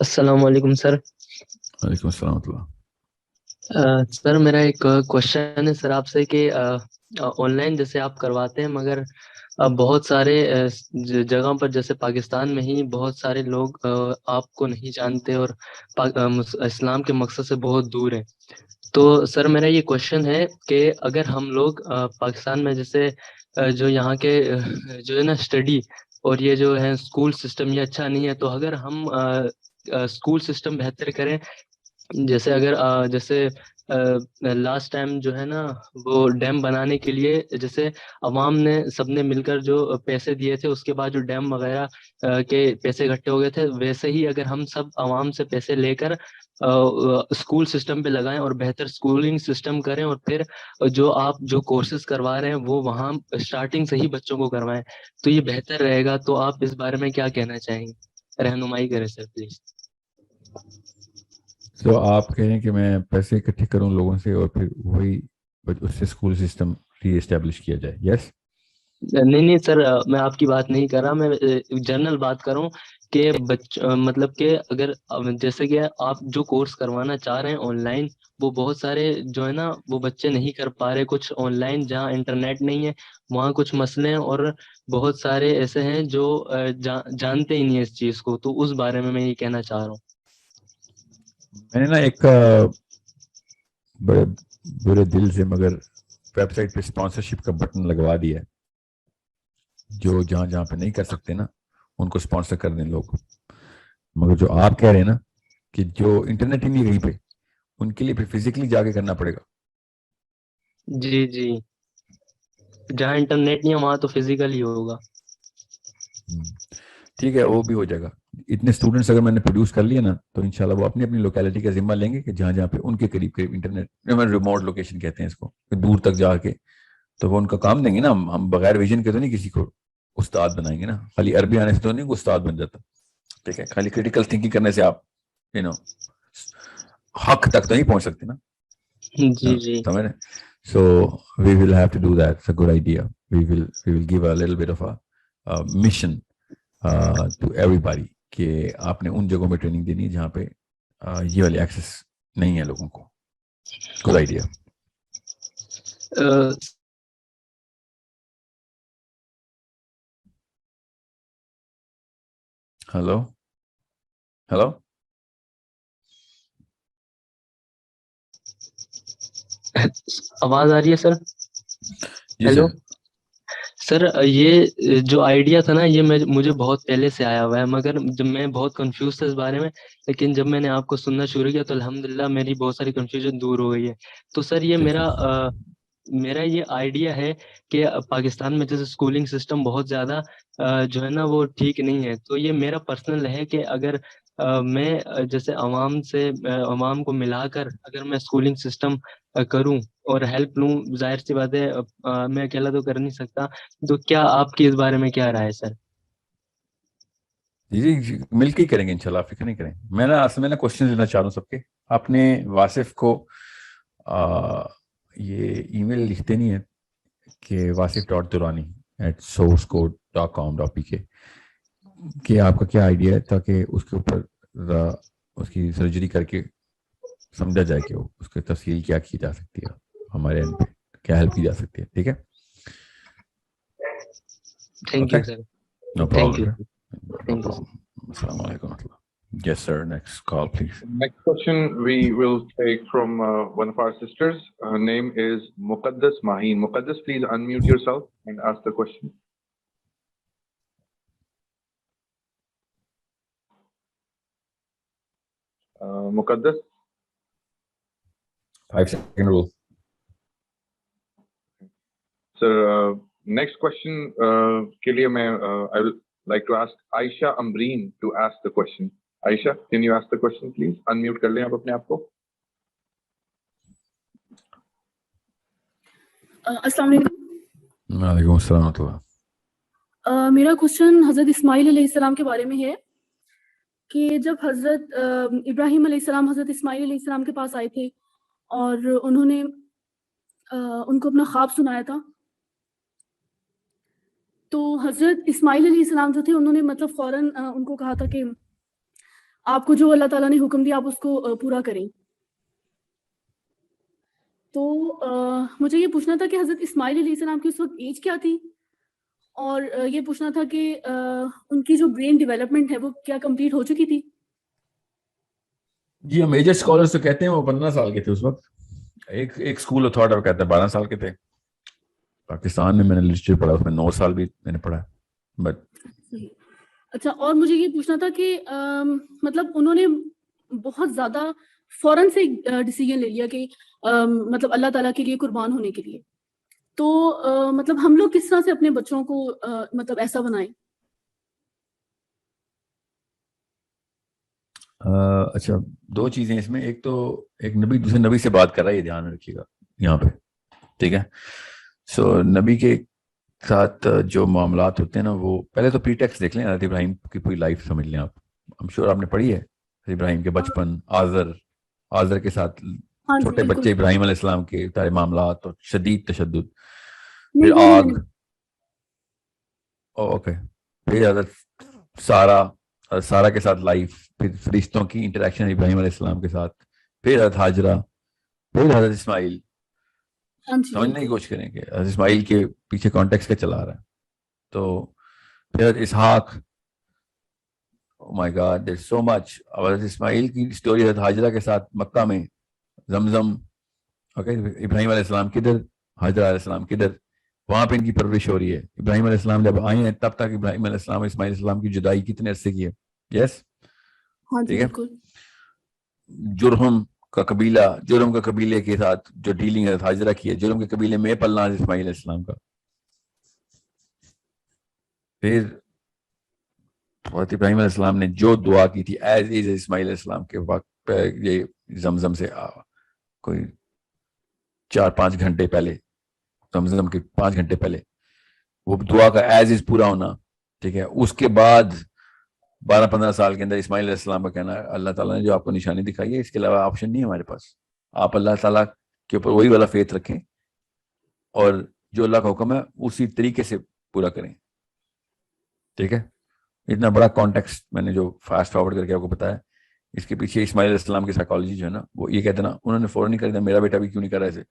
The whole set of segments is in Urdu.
السلام علیکم سر. وعلیکم السلام ورحمۃ اللہ. سر میرا ایک کوشچن ہے سر آپ سے کہ آن لائن جیسے آپ کرواتے ہیں مگر بہت سارے جگہوں پر جیسے پاکستان میں ہی بہت سارے لوگ آپ کو نہیں جانتے اور اسلام کے مقصد سے بہت دور ہیں. تو سر میرا یہ کوشچن ہے کہ اگر ہم لوگ پاکستان میں جیسے جو یہاں کے جو ہے نا اسٹڈی اور یہ جو ہے اسکول سسٹم یہ اچھا نہیں ہے، تو اگر ہم اسکول سسٹم بہتر کریں، جیسے اگر جیسے لاسٹ ٹائم جو ہے نا وہ ڈیم بنانے کے لیے جیسے عوام نے سب نے مل کر جو پیسے دیے تھے، اس کے بعد جو ڈیم وغیرہ کے پیسے اکٹھے ہو گئے تھے، ویسے ہی اگر ہم سب عوام سے پیسے لے کر اسکول سسٹم پہ لگائیں اور بہتر اسکولنگ سسٹم کریں، اور پھر جو آپ جو کورسز کروا رہے ہیں وہ وہاں اسٹارٹنگ سے ہی بچوں کو کروائیں، تو یہ بہتر رہے گا. تو آپ اس بارے میں کیا کہنا چاہیں گے؟ رہنمائی کریں سر پلیز. تو آپ کہہ رہے ہیں کہ میں پیسے اکٹھے کروں لوگوں سے اور پھر وہی اس سے اسکول سسٹم ری اسٹیبلش کیا جائے. یس. نہیں سر، میں آپ کی بات نہیں کر رہا، میں جنرل بات کر رہا ہوں کہ مطلب کہ اگر جیسے کہ آپ جو کورس کروانا چاہ رہے ہیں آن لائن، وہ بہت سارے جو ہے نا وہ بچے نہیں کر پا رہے، کچھ آن لائن جہاں انٹرنیٹ نہیں ہے وہاں کچھ مسئلے ہیں، اور بہت سارے ایسے ہیں جو جانتے ہی نہیں ہیں اس چیز کو. تو اس بارے میں یہ کہنا چاہ رہا ہوں. میں نے نا ایک بڑے برے دل سے مگر ویب سائٹ پہ اسپانسرشپ کا بٹن لگوا دیا ہے. جو جہاں جہاں پہ نہیں کر سکتے نا ان کو اسپانسر کر دیں لوگ. مگر جو آپ کہہ رہے ہیں نا کہ جو انٹرنیٹ ہی نہیں کہیں پہ، ان کے لیے پھر فزیکلی جا کے کرنا پڑے گا. جی جی، جہاں انٹرنیٹ نہیں ہے وہاں تو فزیکل ہی ہوگا. ٹھیک ہے، وہ بھی ہو جائے گا. اتنے اسٹوڈنٹس اگر میں نے پروڈیوس کر لیا نا تو انشاءاللہ وہ اپنی اپنی لوکیلٹی کا ذمہ لیں گے کہ جہاں جہاں پہ ان کے قریب قریب انٹرنیٹ، ریموٹ لوکیشن کہتے ہیں اس کو، دور تک جا کے تو وہ ان کا کام دیں گے نا. ہم بغیر ویژن کے تو نہیں کسی کو استاد بنائیں گے نا. خالی عربی آنے سے تو نہیں استاد بن جاتا. ٹھیک ہے، خالی کریٹیکل تھنکنگ کرنے سے آپ حق تک تو نہیں پہنچ سکتے نا. جی جی. سمجھ رہے؟ So we will have to do that. It's a good idea. We will give a little bit of a mission to everybody کہ آپ نے ان جگہوں میں ٹریننگ دینی ہے جہاں پہ یہ والی ایکسیس نہیں ہے لوگوں کو. Good idea. Hello hello. آواز آ رہی ہے سر؟ جی ہیلو سر. سر، یہ جو آئیڈیا تھا نا یہ مجھے بہت پہلے سے آیا ہوا ہے، مگر جب میں بہت کنفیوز تھا اس بارے میں، لیکن جب میں نے آپ کو سننا شروع کیا تو الحمدللہ میری بہت ساری کنفیوژن دور ہو گئی ہے. تو سر یہ میرا یہ آئیڈیا ہے کہ پاکستان میں جیسے اسکولنگ سسٹم بہت زیادہ جو ہے نا وہ ٹھیک نہیں ہے. تو یہ میرا پرسنل ہے کہ اگر میں جیسے عوام کو ملا کر اگر میں اسکولنگ سسٹم کروں اور ہیلپ لوں، ظاہر سی بات ہے میں اکیلا تو کر نہیں سکتا. تو کیا آپ کی اس بارے میں کیا رائے ہے سر؟ جی مل کے ہی کریں گے انشاءاللہ، آپ فکر نہیں کریں. میں نا اصل میں نا کوشچن دینا چاہ رہا ہوں سب کے. آپ نے واصف کو یہ ای میل لکھتے نہیں ہے کہ wasif.durrani@sourcecode.com.pk کہ آپ کا کیا آئیڈیا ہے تاکہ اس کے اوپر اس کی سرجری کر کے سمجھا جائے کہ اس کی تفصیل کیا کی جا سکتی ہے، ہمارے اینڈ پہ کیا ہیلپ کی جا سکتی ہے. ٹھیک ہے، thank okay, you sir. No thank you. Problem. No thank you sir. Problem. السلام علیکم و رحمۃ اللہ. Yes sir, next call please. Next question we will take from one of our sisters. Her name is Muqaddas Maheen. Muqaddas, please unmute yourself and ask the question. Muqaddas? 5-second rule. Sir, next question ke liye I would like to ask Aisha Ambreen to ask the question. Aisha, can you ask the question please? Unmute kar lein aap apne aap ko. السلام علیکم. وعلیکم السلام ورحمۃ اللہ. میرا کوشچن حضرت اسماعیل علیہ السلام کے بارے میں ہے کہ جب حضرت ابراہیم علیہ السلام حضرت اسماعیل علیہ السلام کے پاس آئے تھے اور انہوں نے ان کو اپنا خواب سنایا تھا، تو حضرت اسماعیل علیہ السلام جو تھے انہوں نے مطلب فوراً ان کو کہا تھا کہ آپ کو جو اللہ تعالیٰ نے حکم دیا آپ اس کو پورا کریں. تو مجھے یہ پوچھنا تھا کہ حضرت اسماعیل علیہ السلام کی اس وقت ایج کیا تھی, اور یہ پوچھنا تھا کہ ان کی جو برین ڈیولپمنٹ ہے وہ کیا کمپلیٹ ہو چکی تھی. جی ہم میجر اسکالرس تو کہتے ہیں وہ 15 سال کے تھے اس وقت. ایک اسکول اتھارٹی وہ کہتے ہیں 12 سال کے تھے. پاکستان میں نے لٹریچر پڑھا, اس میں 9 سال بھی میں نے پڑھا. بٹ اچھا, اور مجھے یہ پوچھنا تھا کہ مطلب انہوں نے بہت زیادہ فوراً سے ڈیسیجن لے لیا کہ مطلب اللہ تعالیٰ کے لیے قربان ہونے کے لیے. تو مطلب ہم لوگ کس طرح سے اپنے بچوں کو مطلب ایسا بنائیں؟ اچھا, 2 چیزیں اس میں. ایک تو ایک نبی دوسرے نبی سے بات کر رہا ہے, یہ دھیان رکھیے گا یہاں پہ, ٹھیک ہے. سو نبی کے ساتھ جو معاملات ہوتے ہیں نا, وہ پہلے تو پری ٹیکسٹ دیکھ لیں, حضرت ابراہیم کی پوری لائف سمجھ لیں آپ. I'm sure آپ نے پڑھی ہے حضرت ابراہیم کے بچپن, آزر کے ساتھ چھوٹے بچے ابراہیم علیہ السلام کے سارے معاملات اور شدید تشدد, پھر آگ, اوکے, پھر حضرت سارا کے ساتھ لائف, پھر فرشتوں کی انٹریکشن ابراہیم علیہ السلام کے ساتھ, پھر حضرت ہاجرہ, پھر حضرت اسماعیل. سمجھنے کی کوشش کریں کہ حضرت اسماعیل کے پیچھے کانٹیکس کا چلا رہا ہے. تو پھر حضرت اسحاق, oh my God, there's so much. حضرت اسماعیل کی اسٹوری حضرت ہاجرہ کے ساتھ مکہ میں, زمزم, اوکے, ابراہیم علیہ السلام کدھر, ہاجرہ علیہ السلام کدھر, وہاں پہ ان کی پرورش ہو رہی ہے. ابراہیم علیہ السلام جب آئے ہیں تب تک ابراہیم علیہ السلام اور اسماعیل علیہ السلام کی جدائی کتنے عرصے کی ہے. یس, ٹھیک ہے. جرہم کا قبیلے کے ساتھ جو ڈیلنگ حضرت ہاجرہ کی ہے, جرہم کے قبیلے میں پلنا حضرت اسماعیل علیہ السلام کا. پھر حضرت ابراہیم علیہ السلام نے جو دعا کی تھی ایز از اسماعیل علیہ السلام کے وقت پہ, یہ زمزم سے کوئی 4-5 گھنٹے پہلے, زمزم کے 5 گھنٹے پہلے, وہ دعا کا ایز از پورا ہونا, ٹھیک ہے. اس کے بعد 12-15 سال کے اندر اسماعیل علیہ السلام کا کہنا ہے اللہ تعالیٰ نے جو آپ کو نشانی دکھائی ہے اس کے علاوہ آپشن نہیں ہے ہمارے پاس, آپ اللہ تعالیٰ کے اوپر وہی والا فیتھ رکھیں اور جو اللہ کا حکم ہے اسی طریقے سے پورا کریں, ٹھیک ہے. اتنا بڑا کانٹیکسٹ میں نے جو فاسٹ فارورڈ کر کے آپ کو بتایا, اس کے پیچھے اسماعیل علیہ السلام کی سائیکالوجی جو ہے نا, وہ یہ کہتے ہیں نا, انہوں نے فوراً نہیں کر دیا, میرا بیٹا بھی کیوں نہیں کر رہا ایسے.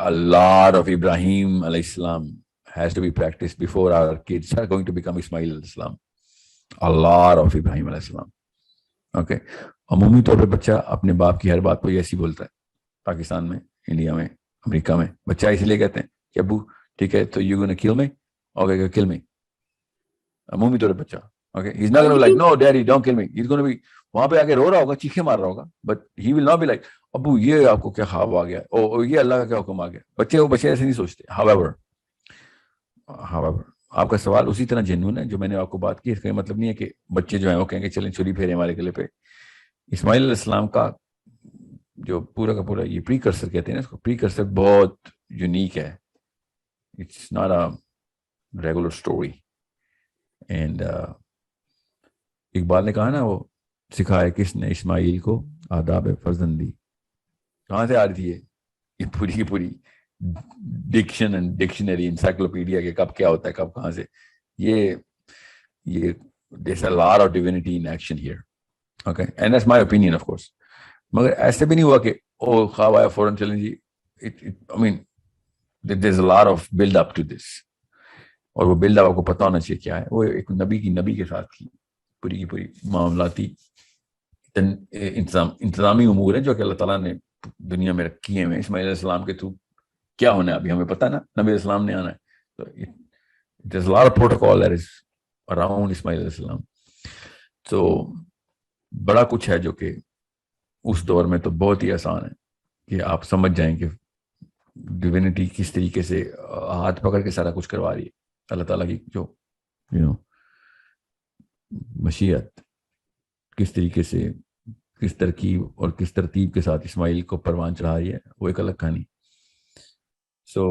A lot of Ibrahim alayhi salam has to be practiced before our kids are going to become Ismail alayhi salam. A lot of Ibrahim alayhi salam. Okay. عمومی طور پہ بچہ اپنے باپ کی ہر بات کو ایسی بولتا ہے. پاکستان میں, انڈیا میں, امریکہ میں بچہ اس لیے کہتے ہیں کہ ابو ٹھیک ہے تو you gonna kill me? Okay, kill me. عمومی طور پہ بچہ, okay, he's not gonna be like no daddy don't kill me. He's gonna be وہاں پہ آگے رو رہا ہوگا, چیخے مار رہا ہوگا, but he will not be like ابو یہ آپ کو کیا خواب آ گیا, او یہ اللہ کا کیا حکم آ گیا. بچے ایسے نہیں سوچتے. however آپ کا سوال اسی طرح جنون ہے جو میں نے آپ کو بات کی. اس کا مطلب نہیں ہے کہ بچے جو ہیں وہ کہیں گے چلیں چھری پھیرے ہمارے گلے پہ. اسماعیل علیہ السلام کا جو پورا کا پورا یہ پری کرسر کہتے ہیں اس کو, پری کرسر بہت یونیک ہے. It's not a regular story. And Iqbal نے کہا نا, وہ سکھایا کس نے اسماعیل کو آداب فرزندی. کہاں سے آ رہی تھی یہ پوری کی پوری ڈکشنری انسائکلوپیڈیا کے کب کیا ہوتا ہے کب کہاں سے. یہ there's a lot of divinity in action here. Okay, and that's my opinion of course. مگر ایسے بھی نہیں ہوا کہ او خواب آیا فوراً چلیں جی. I mean there's a lot of build up to this. اور وہ بلڈ اپ آپ کو پتہ ہونا چاہیے کیا ہے. وہ ایک نبی کے ساتھ کی پوری کی پوری معاملاتی انتظامی امور ہیں جو کہ اللہ تعالیٰ نے دنیا میں رکھی ہیں. اسماعیل علیہ السلام کے تھرو کیا ہونا ہے ابھی ہمیں پتہ نا, نبی علیہ السلام نے آنا ہے. تو there's a lot of protocol that is around اسماعیل علیہ السلام. تو بڑا کچھ ہے جو کہ اس دور میں تو بہت ہی آسان ہے کہ آپ سمجھ جائیں کہ ڈیوینٹی کس طریقے سے ہاتھ پکڑ کے سارا کچھ کروا رہی ہے. اللہ تعالیٰ کی جو مشیت کس طریقے سے, کس ترکیب اور کس ترتیب کے ساتھ اسماعیل کو پروان چڑھا رہی ہے, وہ ایک الگ کہانی. So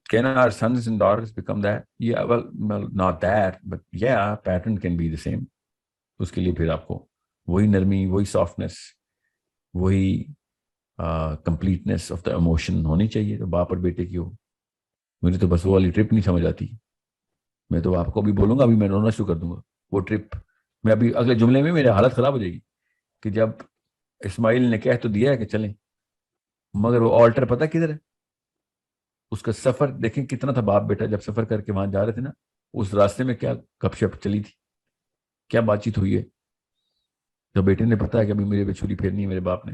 can our sons and daughters become that? Yeah, well not that, but yeah, pattern can be the same. اس کے لیے پھر آپ کو وہی نرمی, وہی سافٹنس, وہی کمپلیٹنس آف دا ایموشن ہونی چاہیے. تو باپ اور بیٹے کی ہو. مجھے تو بس وہ والی ٹرپ نہیں سمجھ آتی. میں تو آپ کو بھی بولوں گا, ابھی میں رونا شروع کر دوں گا. وہ ٹرپ میں ابھی اگلے جملے میں میری حالت خراب ہو جائے گی. کہ جب اسماعیل نے کہہ تو دیا ہے کہ چلیں, مگر وہ آلٹر پتہ کدھر ہے؟ اس کا سفر دیکھیں کتنا تھا, باپ بیٹا جب سفر کر کے وہاں جا رہے تھے نا, اس راستے میں کیا گپ شپ چلی تھی, کیا بات چیت ہوئی ہے. تو بیٹے نے پتا ہے کہ ابھی میرے پہ چھری پھیرنی ہے میرے باپ نے.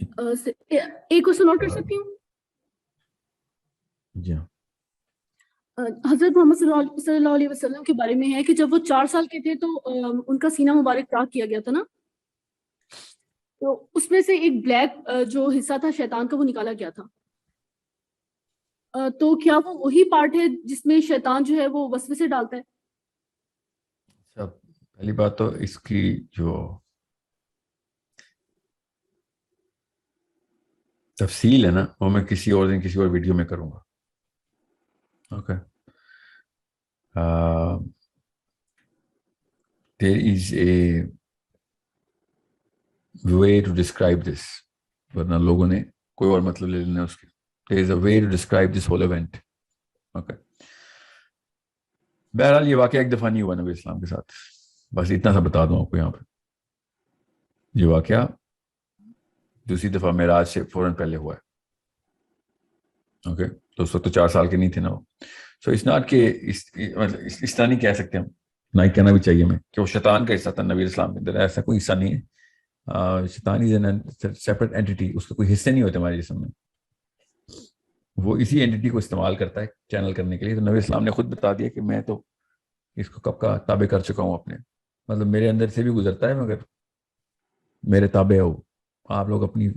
ایک کوشچن اور کر سکتی ہوں؟ جی ہاں. حضرت محمد صلی اللہ علیہ وسلم کے بارے میں ہے کہ جب وہ 4 سال کے تھے تو ان کا سینہ مبارک چاک کیا گیا تھا نا, تو اس میں سے ایک بلیک جو حصہ تھا شیطان کا وہ نکالا گیا تھا. تو کیا وہ وہی پارٹ ہے جس میں شیطان جو ہے وہ وسوسے ڈالتا ہے؟ پہلی بات تو اس کی جو تفصیل ہے نا وہ میں کسی اور دن کسی اور ویڈیو میں کروں گا. Okay. There is a way to describe this, ورنہ لوگوں نے کوئی اور مطلب لے لینا اس کی. There is a way to describe this whole event. Okay. بہرحال یہ واقعہ ایک دفعہ نہیں ہوا نبی اسلام کے ساتھ, بس اتنا سا بتا دوں آپ کو یہاں پہ. یہ واقعہ دوسری دفعہ معراج سے فوراً پہلے ہوا ہے. اوکے, تو اس وقت تو 4 سال کے نہیں تھے نا وہ. سو اس ناٹ کہ اس طرح نہیں کہہ سکتے ہم, نہ ہی کہنا بھی چاہیے ہمیں کہ وہ شیطان کا حصہ تھا نبی اسلام کے اندر. ایسا کوئی حصہ نہیں ہے. شیطان از این سیپریٹ اینٹی, اس کے کوئی حصے نہیں ہوتے ہمارے جسم میں. وہ اسی اینٹی کو استعمال کرتا ہے چینل کرنے کے لیے. تو نبی اسلام نے خود بتا دیا کہ میں تو اس کو کب کا تابع کر چکا ہوں اپنے, مطلب میرے اندر سے بھی گزرتا ہے مگر میرے تابع ہو. آپ لوگ اپنی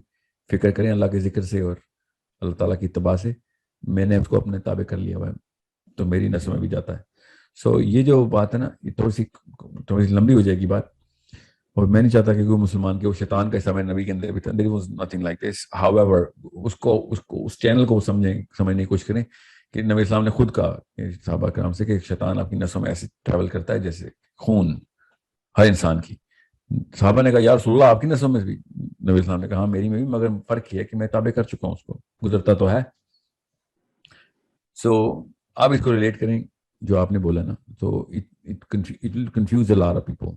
فکر کریں اللہ کے ذکر سے اور اللہ تعالیٰ کی اتباع سے. میں نے اس کو اپنے تابع کر لیا ہوا ہے تو میری نسل میں بھی جاتا ہے. سو یہ جو بات ہے نا یہ تھوڑی سی لمبی ہو جائے گی بات, اور میں نہیں چاہتا کہ کوئی مسلمان کے وہ شیطان کا حصہ میرے نبی کے اندر بھی تھا. There was nothing like this. However, اس چینل کو سمجھنے کی کوشش کریں کہ نبی اسلام نے خود کہا صحابہ کرام سے کہ شیطان اپنی نسوں میں ایسے ٹریول کرتا ہے جیسے خون ہر انسان کی. صحابہ نے کہا یا رسول اللہ آپ کی نسوں میں بھی؟ نبی اسلام نے کہا ہاں میری میں بھی, مگر فرق یہ ہے کہ میں تابع کر چکا ہوں, اس کو گزرتا تو ہے. سو آپ اس کو ریلیٹ کریں جو آپ نے بولا نا, تو it will confuse a lot of people.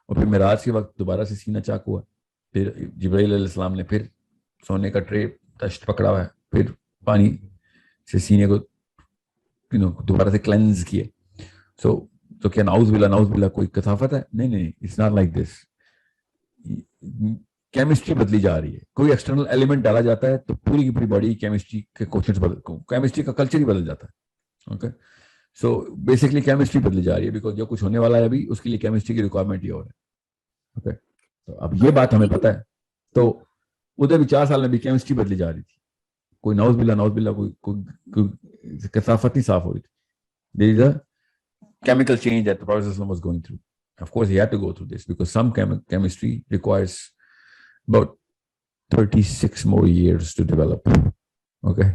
اور پھر معراج کے وقت دوبارہ سے سینہ چاک ہوا, پھر جبرائیل علیہ السلام نے پھر سونے کا ٹرے تشت پکڑا ہوا ہے, پھر پانی سے سینے کو دوبارہ سے کلینز کیے. تو کیا نعوذ باللہ کوئی کثافت ہے؟ نہیں, it's not like this. Chemistry بدلی جا رہی ہے, کوئی ایکسٹرنل ایلیمنٹ ڈالا جاتا ہے تو پوری کی پوری باڈی کیمسٹری کے کیمسٹری کا کلچر ہی بدل جاتا ہے. اوکے, سو بیسکلی کیمسٹری بدلی جا رہی ہے بیکاز جو کچھ ہونے والا ہے ابھی اس کے لیے کیمسٹری کی ریکوائرمنٹ یہ ہو رہا ہے. اوکے, تو اب یہ بات ہمیں پتہ ہے. تو ادھر بھی 4 سال میں بھی کیمسٹری بدلی جا رہی تھی, کوئی نعوذ باللہ کوئی کثافت نہیں صاف ہو رہی تھی. There is a chemical change that the Prophet was going through. Of course, he had to go through this because some chemistry requires about 36 more years to develop. Okay,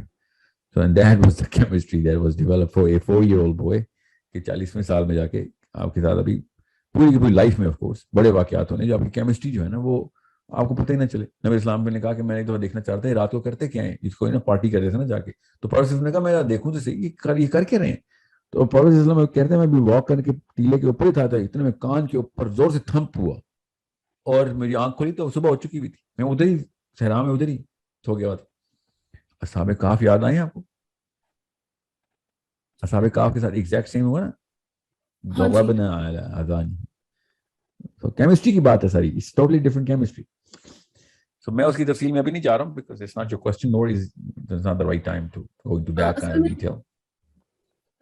so and that was the chemistry that was developed for a 4-year-old boy. کہ 40ویں سال میں جا کے آپ کے ساتھ ابھی پوری کی پوری لائف میں آف کورس بڑے واقعات ہونے جو آپ کی کیمسٹری جو ہے نا وہ آپ کو پتہ ہی نہ چلے. نبی اسلام نے کہا کہ میں ایک دفعہ دیکھنا چاہتا ہے رات کو کرتے کیا ہیں, جس کو نا پارٹی کرتے تھے نا جا کے. تو پروفیسر نے کہا میں دیکھوں تو صحیح یہ کر کے رہے ہیں. تو پروفیسر کہتے ہیں میں بھی واک کر کے ٹیلے کے اوپر ہی تھا, اتنے میں کان کے اوپر زور سے تھمپ ہوا اور میری آنکھ کھلی تو صبح ہو چکی ہوئی تھی. میں ادھر ہی صحرا میں ادھر ہی سو گیا تھا. اصحاب کہف یاد آئے ہیں آپ کو؟ اصحاب کہف کے ساتھ ایگزیکٹ سیم ہوا نا, ضربنا علی اذان. تو کیمسٹری کی بات ہے ساری, اٹس ٹوٹلی ڈفرنٹ کیمسٹری. سو میں اس کی تفصیل میں ابھی نہیں جا رہا ہوں because it's not your question nor is it's not the right time to go into that kind of detail.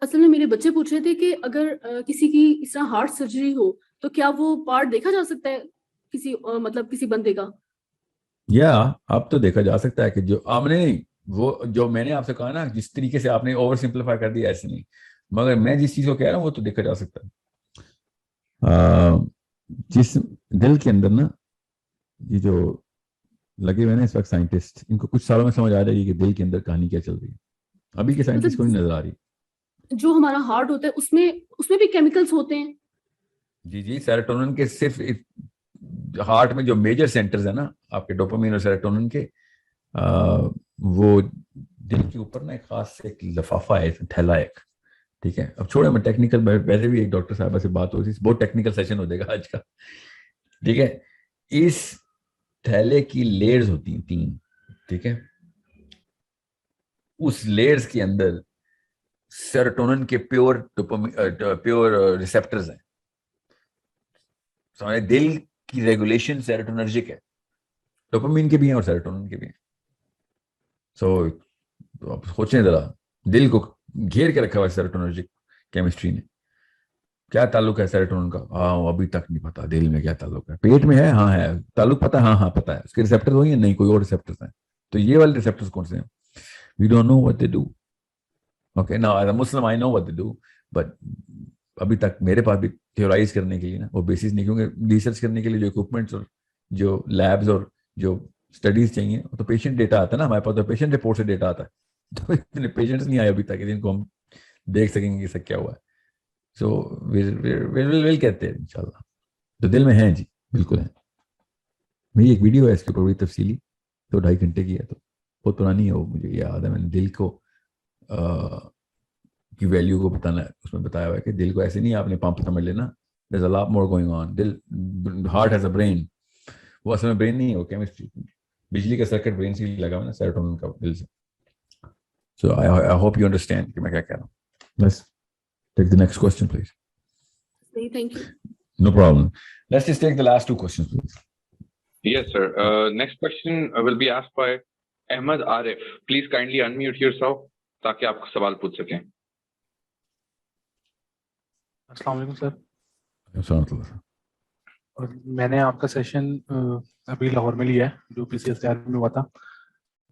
اصل میں میرے بچے پوچھ رہے تھے کہ اگر کسی کی اس طرح ہارٹ سرجری ہو تو کیا وہ پارٹ دیکھا جا سکتا ہے کسی مطلب کسی بندے کا؟ یا اب تو دیکھا جا سکتا ہے کہ جو آپ نے نہیں وہ جو میں نے آپ سے کہا نا جس طریقے سے آپ نے اوور سمپلیفائی کر دیا ایسے نہیں, مگر میں جس چیز کو کہہ رہا ہوں وہ تو دیکھا جا سکتا ہے. جس دل کے اندر نا یہ جو لگے ہوئے نا اس وقت سائنٹسٹ, ان کو کچھ سالوں میں سمجھ آ جائے گی کہ دل کے اندر کہانی کیا چل رہی ہے. ابھی کے سائنٹسٹ کو نہیں نظر آ رہی. جو ہمارا ہارٹ ہوتا ہے اس میں بھی کیمیکلز ہوتے ہیں. جی سیروٹونن کے صرف ہارٹ میں جو میجر سینٹرز ہیں نا آپ کے ڈوپامین اور سیروٹونن کے, وہ دل کے اوپر نا ایک خاص ایک لفافہ ہے تھیلا ایک, ٹھیک ہے, اب چھوڑے میں ٹیکنیکل, ویسے بھی ایک ڈاکٹر صاحبہ سے بات ہو رہی تھی, بہت ٹیکنیکل سیشن ہو جائے گا آج کا. ٹھیک ہے, اس تھیلے کی لیئرز ہوتی ہیں 3. ٹھیک ہے, اس لیئرز کے اندر سیروٹونن کے پیور ریسپٹرز ہیں. دل کی ریگولیشن سیروٹونرجک ہے, ڈوپامین کے بھی ہیں اور سیروٹونن کے بھی ہیں. سو آپ سوچیں ذرا, دل کو گھیر کے رکھا ہوا ہے سیروٹونرجک کیمسٹری نے. کیا تعلق ہے سیروٹونن کا؟ ابھی تک نہیں پتا. دل میں کیا تعلق ہے؟ پیٹ میں ہے, ہاں ہے. تعلق پتا؟ ہاں پتا ہے. اس کے ریسپٹر وہی ہیں؟ نہیں, کوئی اور ریسپٹرز ہیں. تو یہ والے ریسپٹرز کون سے ہیں؟ We don't know what they do. Okay, now as a Muslim I know what they do, but ابھی تک میرے پاس بھی تھیورائز کرنے کے لیے نا وہ بیسس نہیں, کیونکہ ریسرچ کرنے کے لیے جو اکوپمنٹس اور جو لیبز اور جو اسٹڈیز چاہیے تو پیشنٹ ڈیٹا آتا ہے نا ہمارے پاس, تو پیشنٹ رپورٹ سے ڈیٹا آتا ہے. تو اتنے پیشنٹس نہیں آئے ابھی تک جن کو ہم دیکھ سکیں گے کہ سب کیا ہوا ہے. سو ویل کہتے ہیں انشاءاللہ. تو دل میں ہیں جی, بالکل ہیں. میری ایک ویڈیو ہے اس کے اوپر بڑی تفصیلی, تو 2.5 گھنٹے کی ہے, تو بہت پرانی ہے وہ, مجھے یاد ہے. میں نے دل کو کی ویلیو کو بتانا, اس میں بتایا ہوا ہے کہ دل کو ایسے نہیں آپ نے پمپ سمجھ لینا, there's a lot more going on. دل, heart has a brain. وہ اصل میں برین نہیں ہے, وہ کیمسٹری, بجلی کا سرکٹ برین سے لگا ہوا نا, سیروٹونن کا دل سے. So I hope you understand کہ میں کیا کہہ رہا ہوں. Let's take the next question please. Thank you. No problem. Let's just take the last 2 questions please. Yes, sir. Next question will be asked by Ahmed Arif. Please kindly unmute yourself تاکہ آپ سوال پوچھ سکیں. السلام علیکم سر. السلام علیکم. اور میں نے آپ کا سیشن ابھی لاہور میں لیا ہے جو PCSR میں ہوا تھا.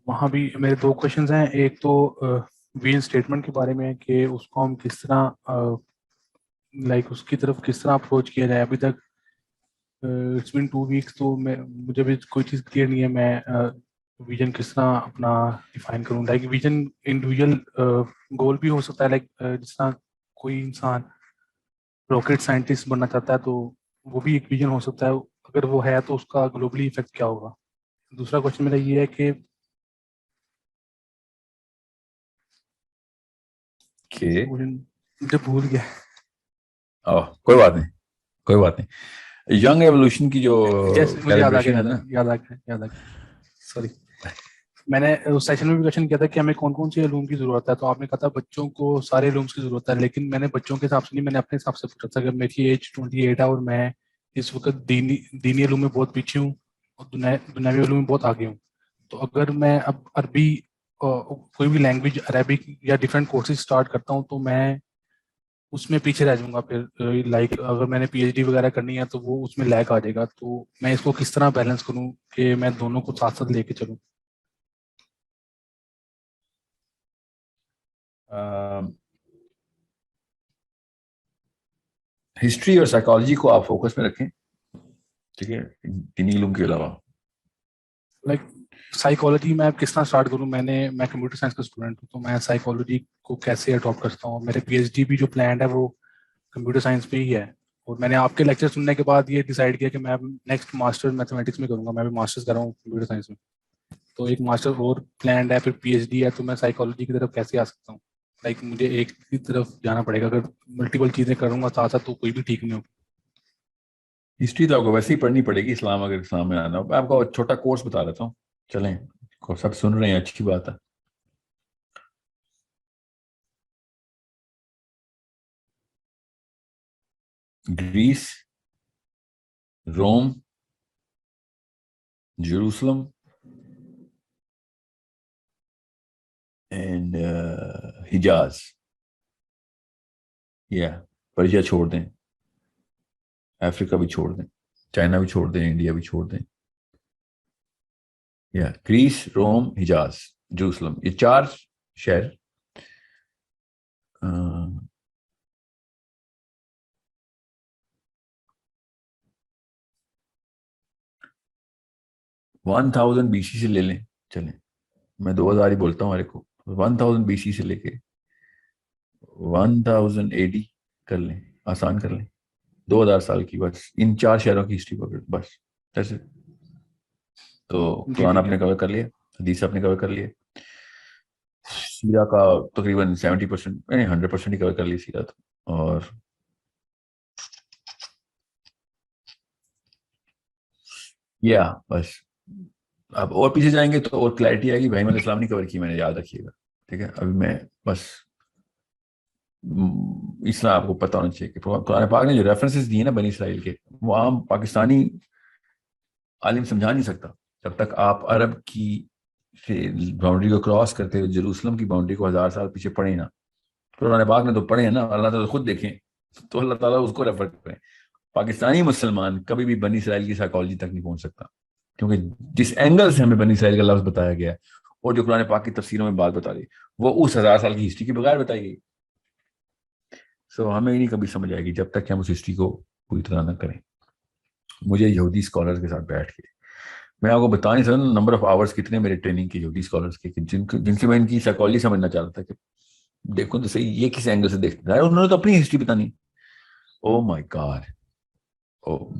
وہاں بھی میرے 2 کویشچنز ہیں. ایک تو وی اسٹیٹمنٹ کے بارے میں کہ اس کو ہم کس طرح لائک اس کی طرف کس طرح اپروچ کیا جائے. ابھی تک اٹس بین 2 ویکس, تو مجھے بھی کوئی چیز کلیئر نہیں ہے. میں ویژن کس طرح اپنا ڈیفائن کروں. لائک ویژن انڈیویجول گول بھی ہو سکتا ہے, لائک جس طرح کوئی انسان راکٹ سائنٹسٹ بننا چاہتا ہے تو وہ بھی ایک ویژن ہو سکتا ہے. اگر وہ ہے تو اس کا گلوبلی افیکٹ کیا ہوگا. دوسرا کوشچن میرا یہ ہے کہ مجھے بھول گیا. کوئی بات نہیں, کوئی بات نہیں. ینگ ایوولوشن کی جو مجھے یاد آ گیا سوری. میں نے اس سیشن میں بھی کوشچن کیا تھا کہ ہمیں کون کون سے علوم کی ضرورت ہے, تو آپ نے کہا تھا بچوں کو سارے علوم کی ضرورت ہے. لیکن میں نے بچوں کے حساب سے نہیں, میں نے اپنے حساب سے پوچھا تھا کہ میری ایج 28 ہے اور میں اس وقت دینی علوم میں بہت پیچھے ہوں اور دنیاوی علوم میں بہت آگے ہوں. تو اگر میں اب عربی کوئی بھی لینگویج عربک یا ڈفرینٹ کورسز اسٹارٹ کرتا ہوں تو میں اس میں پیچھے رہ جاؤں گا. پھر لائک اگر میں نے PhD وغیرہ کرنی ہے تو وہ اس میں لیگ آ جائے گا. تو میں اس کو کس طرح بیلنس کروں کہ میں دونوں کو ساتھ ساتھ لے کے چلوں. ہسٹری اور سائیکالوجی کو آپ فوکس میں رکھیں, ٹھیک ہے, دینی علوم کے علاوہ. لائک سائیکالوجی میں کس طرح اسٹارٹ کروں. میں کمپیوٹر سائنس کا اسٹوڈنٹ ہوں, تو میں سائیکالوجی کو کیسے اڈاپٹ کرتا ہوں. میرے PhD بھی جو پلانڈ ہے وہ کمپیوٹر سائنس پہ ہی ہے. اور میں نے آپ کے لیکچر سننے کے بعد یہ ڈیسائیڈ کیا کہ میں نیکسٹ ماسٹر میتھمیٹکس میں کروں گا. میں بھی ماسٹرز کر رہا ہوں کمپیوٹر سائنس میں, تو ایک ماسٹر اور پلانڈ ہے, پھر PhD ہے. تو میں سائیکالوجی کی طرف کیسے آ سکتا ہوں. لائک مجھے ایک کی طرف جانا پڑے گا. اگر ملٹیپل چیزیں کروں گا ساتھ ساتھ تو کوئی بھی ٹھیک نہیں ہوگی. ہسٹری تو آپ کو ویسے ہی پڑھنی پڑے گی, اسلام اگر اسلام میں آنا ہو. میں آپ کو چھوٹا کورس بتا دیتا ہوں, چلیں, سب سن رہے ہیں, اچھی بات ہے. Greece, Rome, Jerusalem and Hejaz. Persia چھوڑ دیں, افریقہ بھی چھوڑ دیں, چائنا بھی چھوڑ دیں, انڈیا بھی چھوڑ دیں. گریس, روم, حجاز, جیروسلم, یہ 4 شہر 1000 BC سے لے لیں. چلیں, میں 2000 ہی بولتا ہوں ہر ایک کو. 1000 BC سے لے کے 1000 AD کر لیں, آسان کر لیں, 2000 سال کی بس ان 4 شہروں کی ہسٹری پکڑ بس. ایسے تو قرآن آپ نے کور کر لیا, حدیث آپ نے کور کر لیا, سیرہ کا تقریباً 70% 100% ہی کور کر لی سیرہ تو. اور بس اب اور پیچھے جائیں گے تو اور کلیئرٹی آئے گی. ابراہیم علیہ السلام نے کور کی, میں نے یاد رکھیے گا, ٹھیک ہے. ابھی میں بس اس طرح آپ کو پتہ ہونا چاہیے کہ قرآن پاک نے جو ریفرنسز دیے نا بنی اسرائیل کے, وہ عام پاکستانی عالم سمجھا نہیں سکتا جب تک آپ عرب کی باؤنڈری کو کراس کرتے ہوئے جروسلم کی باؤنڈری کو 1000 سال پیچھے پڑھیں نا. قرآن پاک نے تو پڑھے ہیں نا, اللہ تعالیٰ خود دیکھیں تو اللہ تعالیٰ اس کو ریفر کریں. پاکستانی مسلمان کبھی بھی بنی اسرائیل کی سائیکالوجی تک نہیں پہنچ سکتا, کیونکہ جس اینگل سے ہمیں بنی اسرائیل کا لفظ بتایا گیا ہے اور جو قرآن پاک کی تفسیروں میں بات بتا رہی وہ اس 1000 سال کی ہسٹری کے بغیر بتائی گئی. سو ہمیں نہیں کبھی سمجھ آئے گی جب تک کہ ہم اس ہسٹری کو پوری طرح نہ کریں. مجھے یہودی اسکالرز کے ساتھ بیٹھ کے میں آپ کو بتا نہیں سکتا نمبر آف آورس کتنے میرے ٹریننگ کے یہودی اسکالرز کے جن سے میں ان کی سائیکالوجی سمجھنا چاہ رہا تھا کہ دیکھو تو صحیح یہ کس اینگل سے دیکھتے ہیں. انہوں نے تو اپنی ہسٹری بتانی. او مائی گاڈ,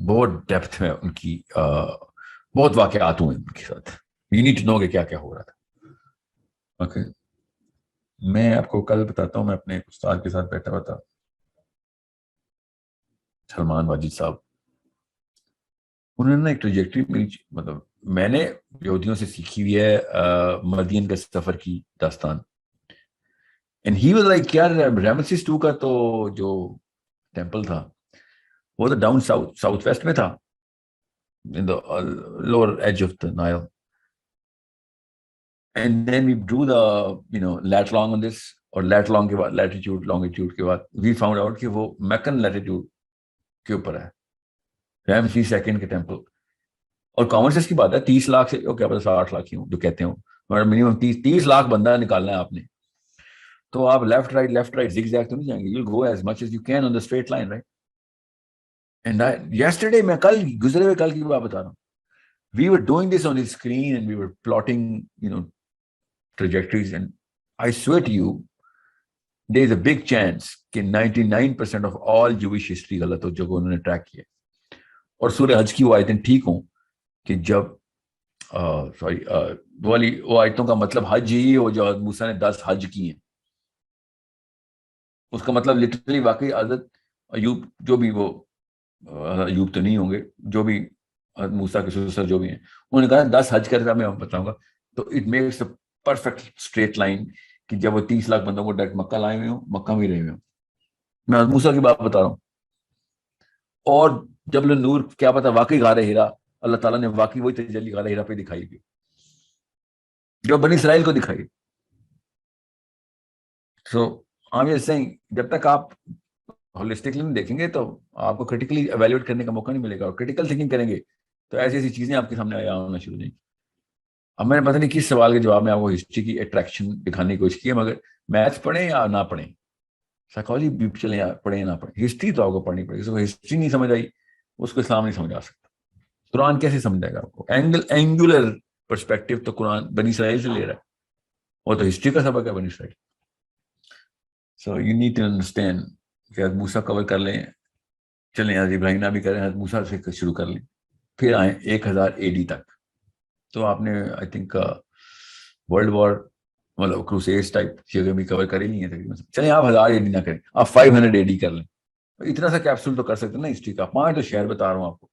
بہت ڈیپتھ میں ان کی بہت واقعات ہوئے ان کے ساتھ. یو نیڈ ٹو نو کہ کیا کیا ہو رہا تھا. اوکے, میں آپ کو کل بتاتا ہوں. میں اپنے استاد کے ساتھ بیٹھا ہوا تھا, سلمان واجد صاحب. انہوں نے ایک ٹریجیکٹری مطلب میں نے یہودیوں سے سیکھی ہوئی ہے مدین کے سفر کی داستان. اینڈ ہی واز لائک یار رامسیس 2 کا تو جو ٹیمپل تھا وہ تو ڈاؤن ساؤتھ ویسٹ میں تھا, in the lower edge of the Nile. And then we drew the lat long on this, اور lat long کے بعد latitude longitude کے بعد we found out کہ وہ Meccan latitude کے اوپر ہے رامسیس سیکنڈ کے ٹیمپل. اور کامن سینس کی بات ہے 30 لاکھ سے کیا پتا 60 لاکھ ہی ہوں جو کہتے ہوں, مگر منیمم 30 لاکھ بندہ نکالنا ہے آپ نے, تو آپ لیفٹ رائٹ زگ زیگ تو نہیں جائیں گے. you'll go as much as you can on the straight line, right? And yesterday میں گزرے ہوئے کل کی بات بتا رہا ہوں. We were doing this on the screen and we were plotting trajectories, and I swear to you there is a big chance کہ 99% of all Jewish history غلط ہو جو کہ انہوں نے ٹریک کیا. اور سورہ حج کی وہ آیتیں ٹھیک ہوں کہ جب وہ آیتوں کا مطلب حج ہی ہو جو موسیٰ نے 10 حج کی ہیں, اس کا مطلب لٹرلی واقعی حضرت ایوب جو بھی وہ ایوب تو نہیں ہوں گے جو بھی موسیٰ کے سسر جو بھی ہیں انہوں نے کہا 10 حج کرتا میں بتاؤں گا. تو it makes a perfect straight line کہ جب وہ 30 لاکھ بندوں کو ڈائریکٹ مکہ لائے ہوئے ہوں, مکہ میں رہے ہوئے ہوں. میں موسیٰ کی بات بتا رہا ہوں. اور جبل نور کیا پتا واقعی غار ہیرا اللہ تعالیٰ نے واقعی وہی تجلی غار ہیرا پہ دکھائی گئی جو بنی اسرائیل کو دکھائی. سو I'm just saying جب تک آپ ہولسٹکلی نہیں دیکھیں گے تو آپ کو کریٹیکلی ایویلویٹ کرنے کا موقع نہیں ملے گا. اور کریٹیکل تھنکنگ کریں گے تو ایسی ایسی چیزیں آپ کے سامنے آیا ہونا شروع ہو جائیں گی. اب میں نے پتہ نہیں کس سوال کے جواب میں آپ کو ہسٹری کی اٹریکشن دکھانے کی کوشش کی ہے, مگر میتھس پڑھیں یا نہ پڑھیں, سائیکالوجی بھی چلیں یا پڑھیں یا نہ پڑھیں, ہسٹری تو آپ کو پڑھنی پڑے گی. اس کو ہسٹری نہیں سمجھ آئی اس کو اسلام نہیں سمجھ آ سکتا. قرآن کیسے سمجھائے گا آپ کو؟ اینگولر پرسپیکٹو تو قرآن بنی اسرائیل سے لے رہا ہے, وہ تو ہسٹری کا سبق ہے بنی اسرائیل. So you need to understand کہ حضرت موسیٰ کور کر لیں, چلیں حضرت ابراہیم نبی کریں, حضرت موسیٰ سے شروع کر لیں, پھر آئیں 1000 AD تک. تو آپ نے آئی تھنک ورلڈ وار مطلب کروسیڈز ٹائپ چیزیں بھی کور کر ہی نہیں ہیں تقریباً. چلیں آپ 1000 AD نہ کریں, آپ 500 AD کر لیں. اتنا سا کیپسول تو کر سکتے ہیں نا ہسٹری کا. 5 تو شہر بتا رہا ہوں آپ کو.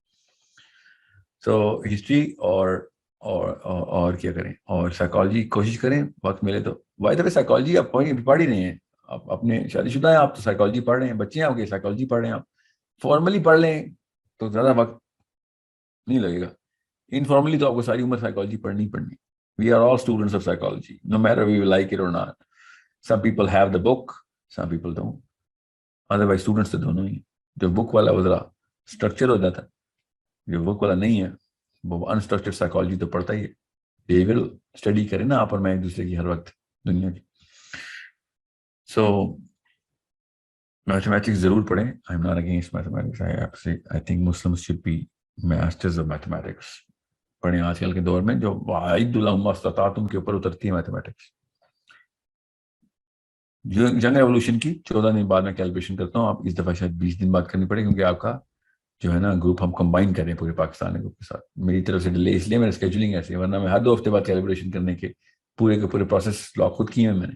سو ہسٹری اور کیا کریں, اور سائیکالوجی کوشش کریں وقت ملے تو. بائی دا وے سائیکالوجی آپ پڑھ ہی رہے ہیں, آپ اپنے شادی شدہ ہیں آپ تو سائیکالوجی پڑھ رہے ہیں, بچے ہیں آپ کے سائیکالوجی پڑھ رہے ہیں, آپ فارملی پڑھ لیں تو زیادہ وقت نہیں لگے گا. انفارملی تو آپ کو ساری عمر سائیکالوجی پڑھنی. We are all students of psychology, no matter we like it or not. Some people have the book, some people don't. Otherwise students تو دونوں ہی ہیں. جو بک والا وہ ذرا اسٹرکچر ہو جاتا ہے, جو بک والا نہیں ہے وہ انسٹرکچر سائیکالوجی تو پڑھتا ہی ہے. They will study کریں نا آپ اور میں ایک دوسرے کی ہر وقت دنیا کی. So mathematics ضرور پڑھیں. I'm not against mathematics. I think Muslims should be masters of mathematics. پڑھیں آج کل کے دور میں جو وَأَعِدُّ لَهُم مَا اسْتَطَعْتُم کے اوپر اترتی ہے میتھمیٹکس. جنگ ایوولوشن کی 14 دن بعد میں کیلکولیشن کرتا ہوں. آپ اس دفعہ شاید 20 دن بعد کرنی پڑے کیونکہ آپ کا جو ہے نا گروپ ہم کمبائن کر رہے ہیں پورے پاکستان کے گروپ کے ساتھ. میری طرف سے ڈیلے اس لیے میرا اسکیجولنگ ایسے, ورنہ میں ہر 2 ہفتے بعد کیلیبریشن کرنے کے پورے پروسیس لاک خود کیے ہیں میں نے.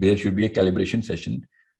there should be a calibration session.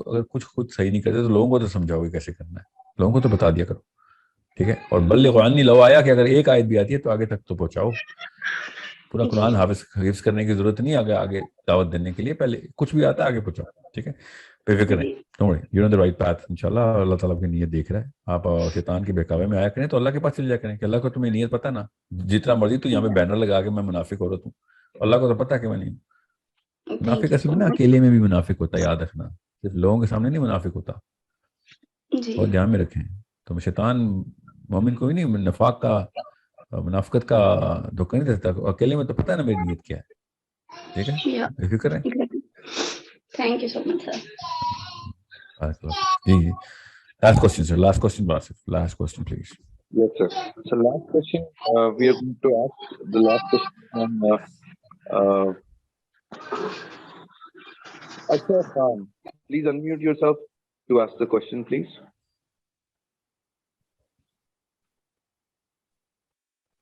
اگر کچھ خود صحیح نہیں کرتے تو لوگوں کو تو سمجھاؤ گے کیسے کرنا ہے، لوگوں کو تو بتا دیا کرو، ٹھیک ہے. اور بلغوا عنی لو آیا کہ اگر ایک آیت بھی آتی ہے تو آگے تک تو پہنچاؤ. پورا قرآن حفظ کرنے کی ضرورت نہیں ہے آگے دعوت دینے کے لیے، پہلے کچھ بھی آتا ہے آگے پہنچاؤ، ٹھیک ہے. بے فکر رہیں، don't worry, you are on the right path انشاءاللہ. اللہ تعالیٰ آپ کی نیت دیکھ رہا ہے. آپ شیطان کے بہکاوے میں آیا کریں تو اللہ کے پاس چل جایا کریں کہ اللہ کو تمہیں نیت پتہ نا. جتنا مرضی تو یہاں پہ بینر لگا کے میں منافق عورت ہوں، اللہ کو تو پتہ ہے کہ میں نہیں ہوں. منافق اصل میں نا اکیلے میں بھی منافق ہوتا ہے، یاد رکھنا، صرف لوگوں کے سامنے نہیں منافق ہوتا، اور دھیان میں رکھیں. تو شیطان مومن کوئی نہیں نفاق کا منافقت کا دھوکہ نہیں دیتا، اکیلے میں تو پتہ ہے نا میری نیت کیا ہے، ٹھیک ہے. بے فکر رہیں. Thank you so much sir. جی جی. Last question, sir. Last question, Basif. Last question, please. Yes, sir. So last question, we are going to ask the last question from Akshay Khan. Please unmute yourself to ask the question, please.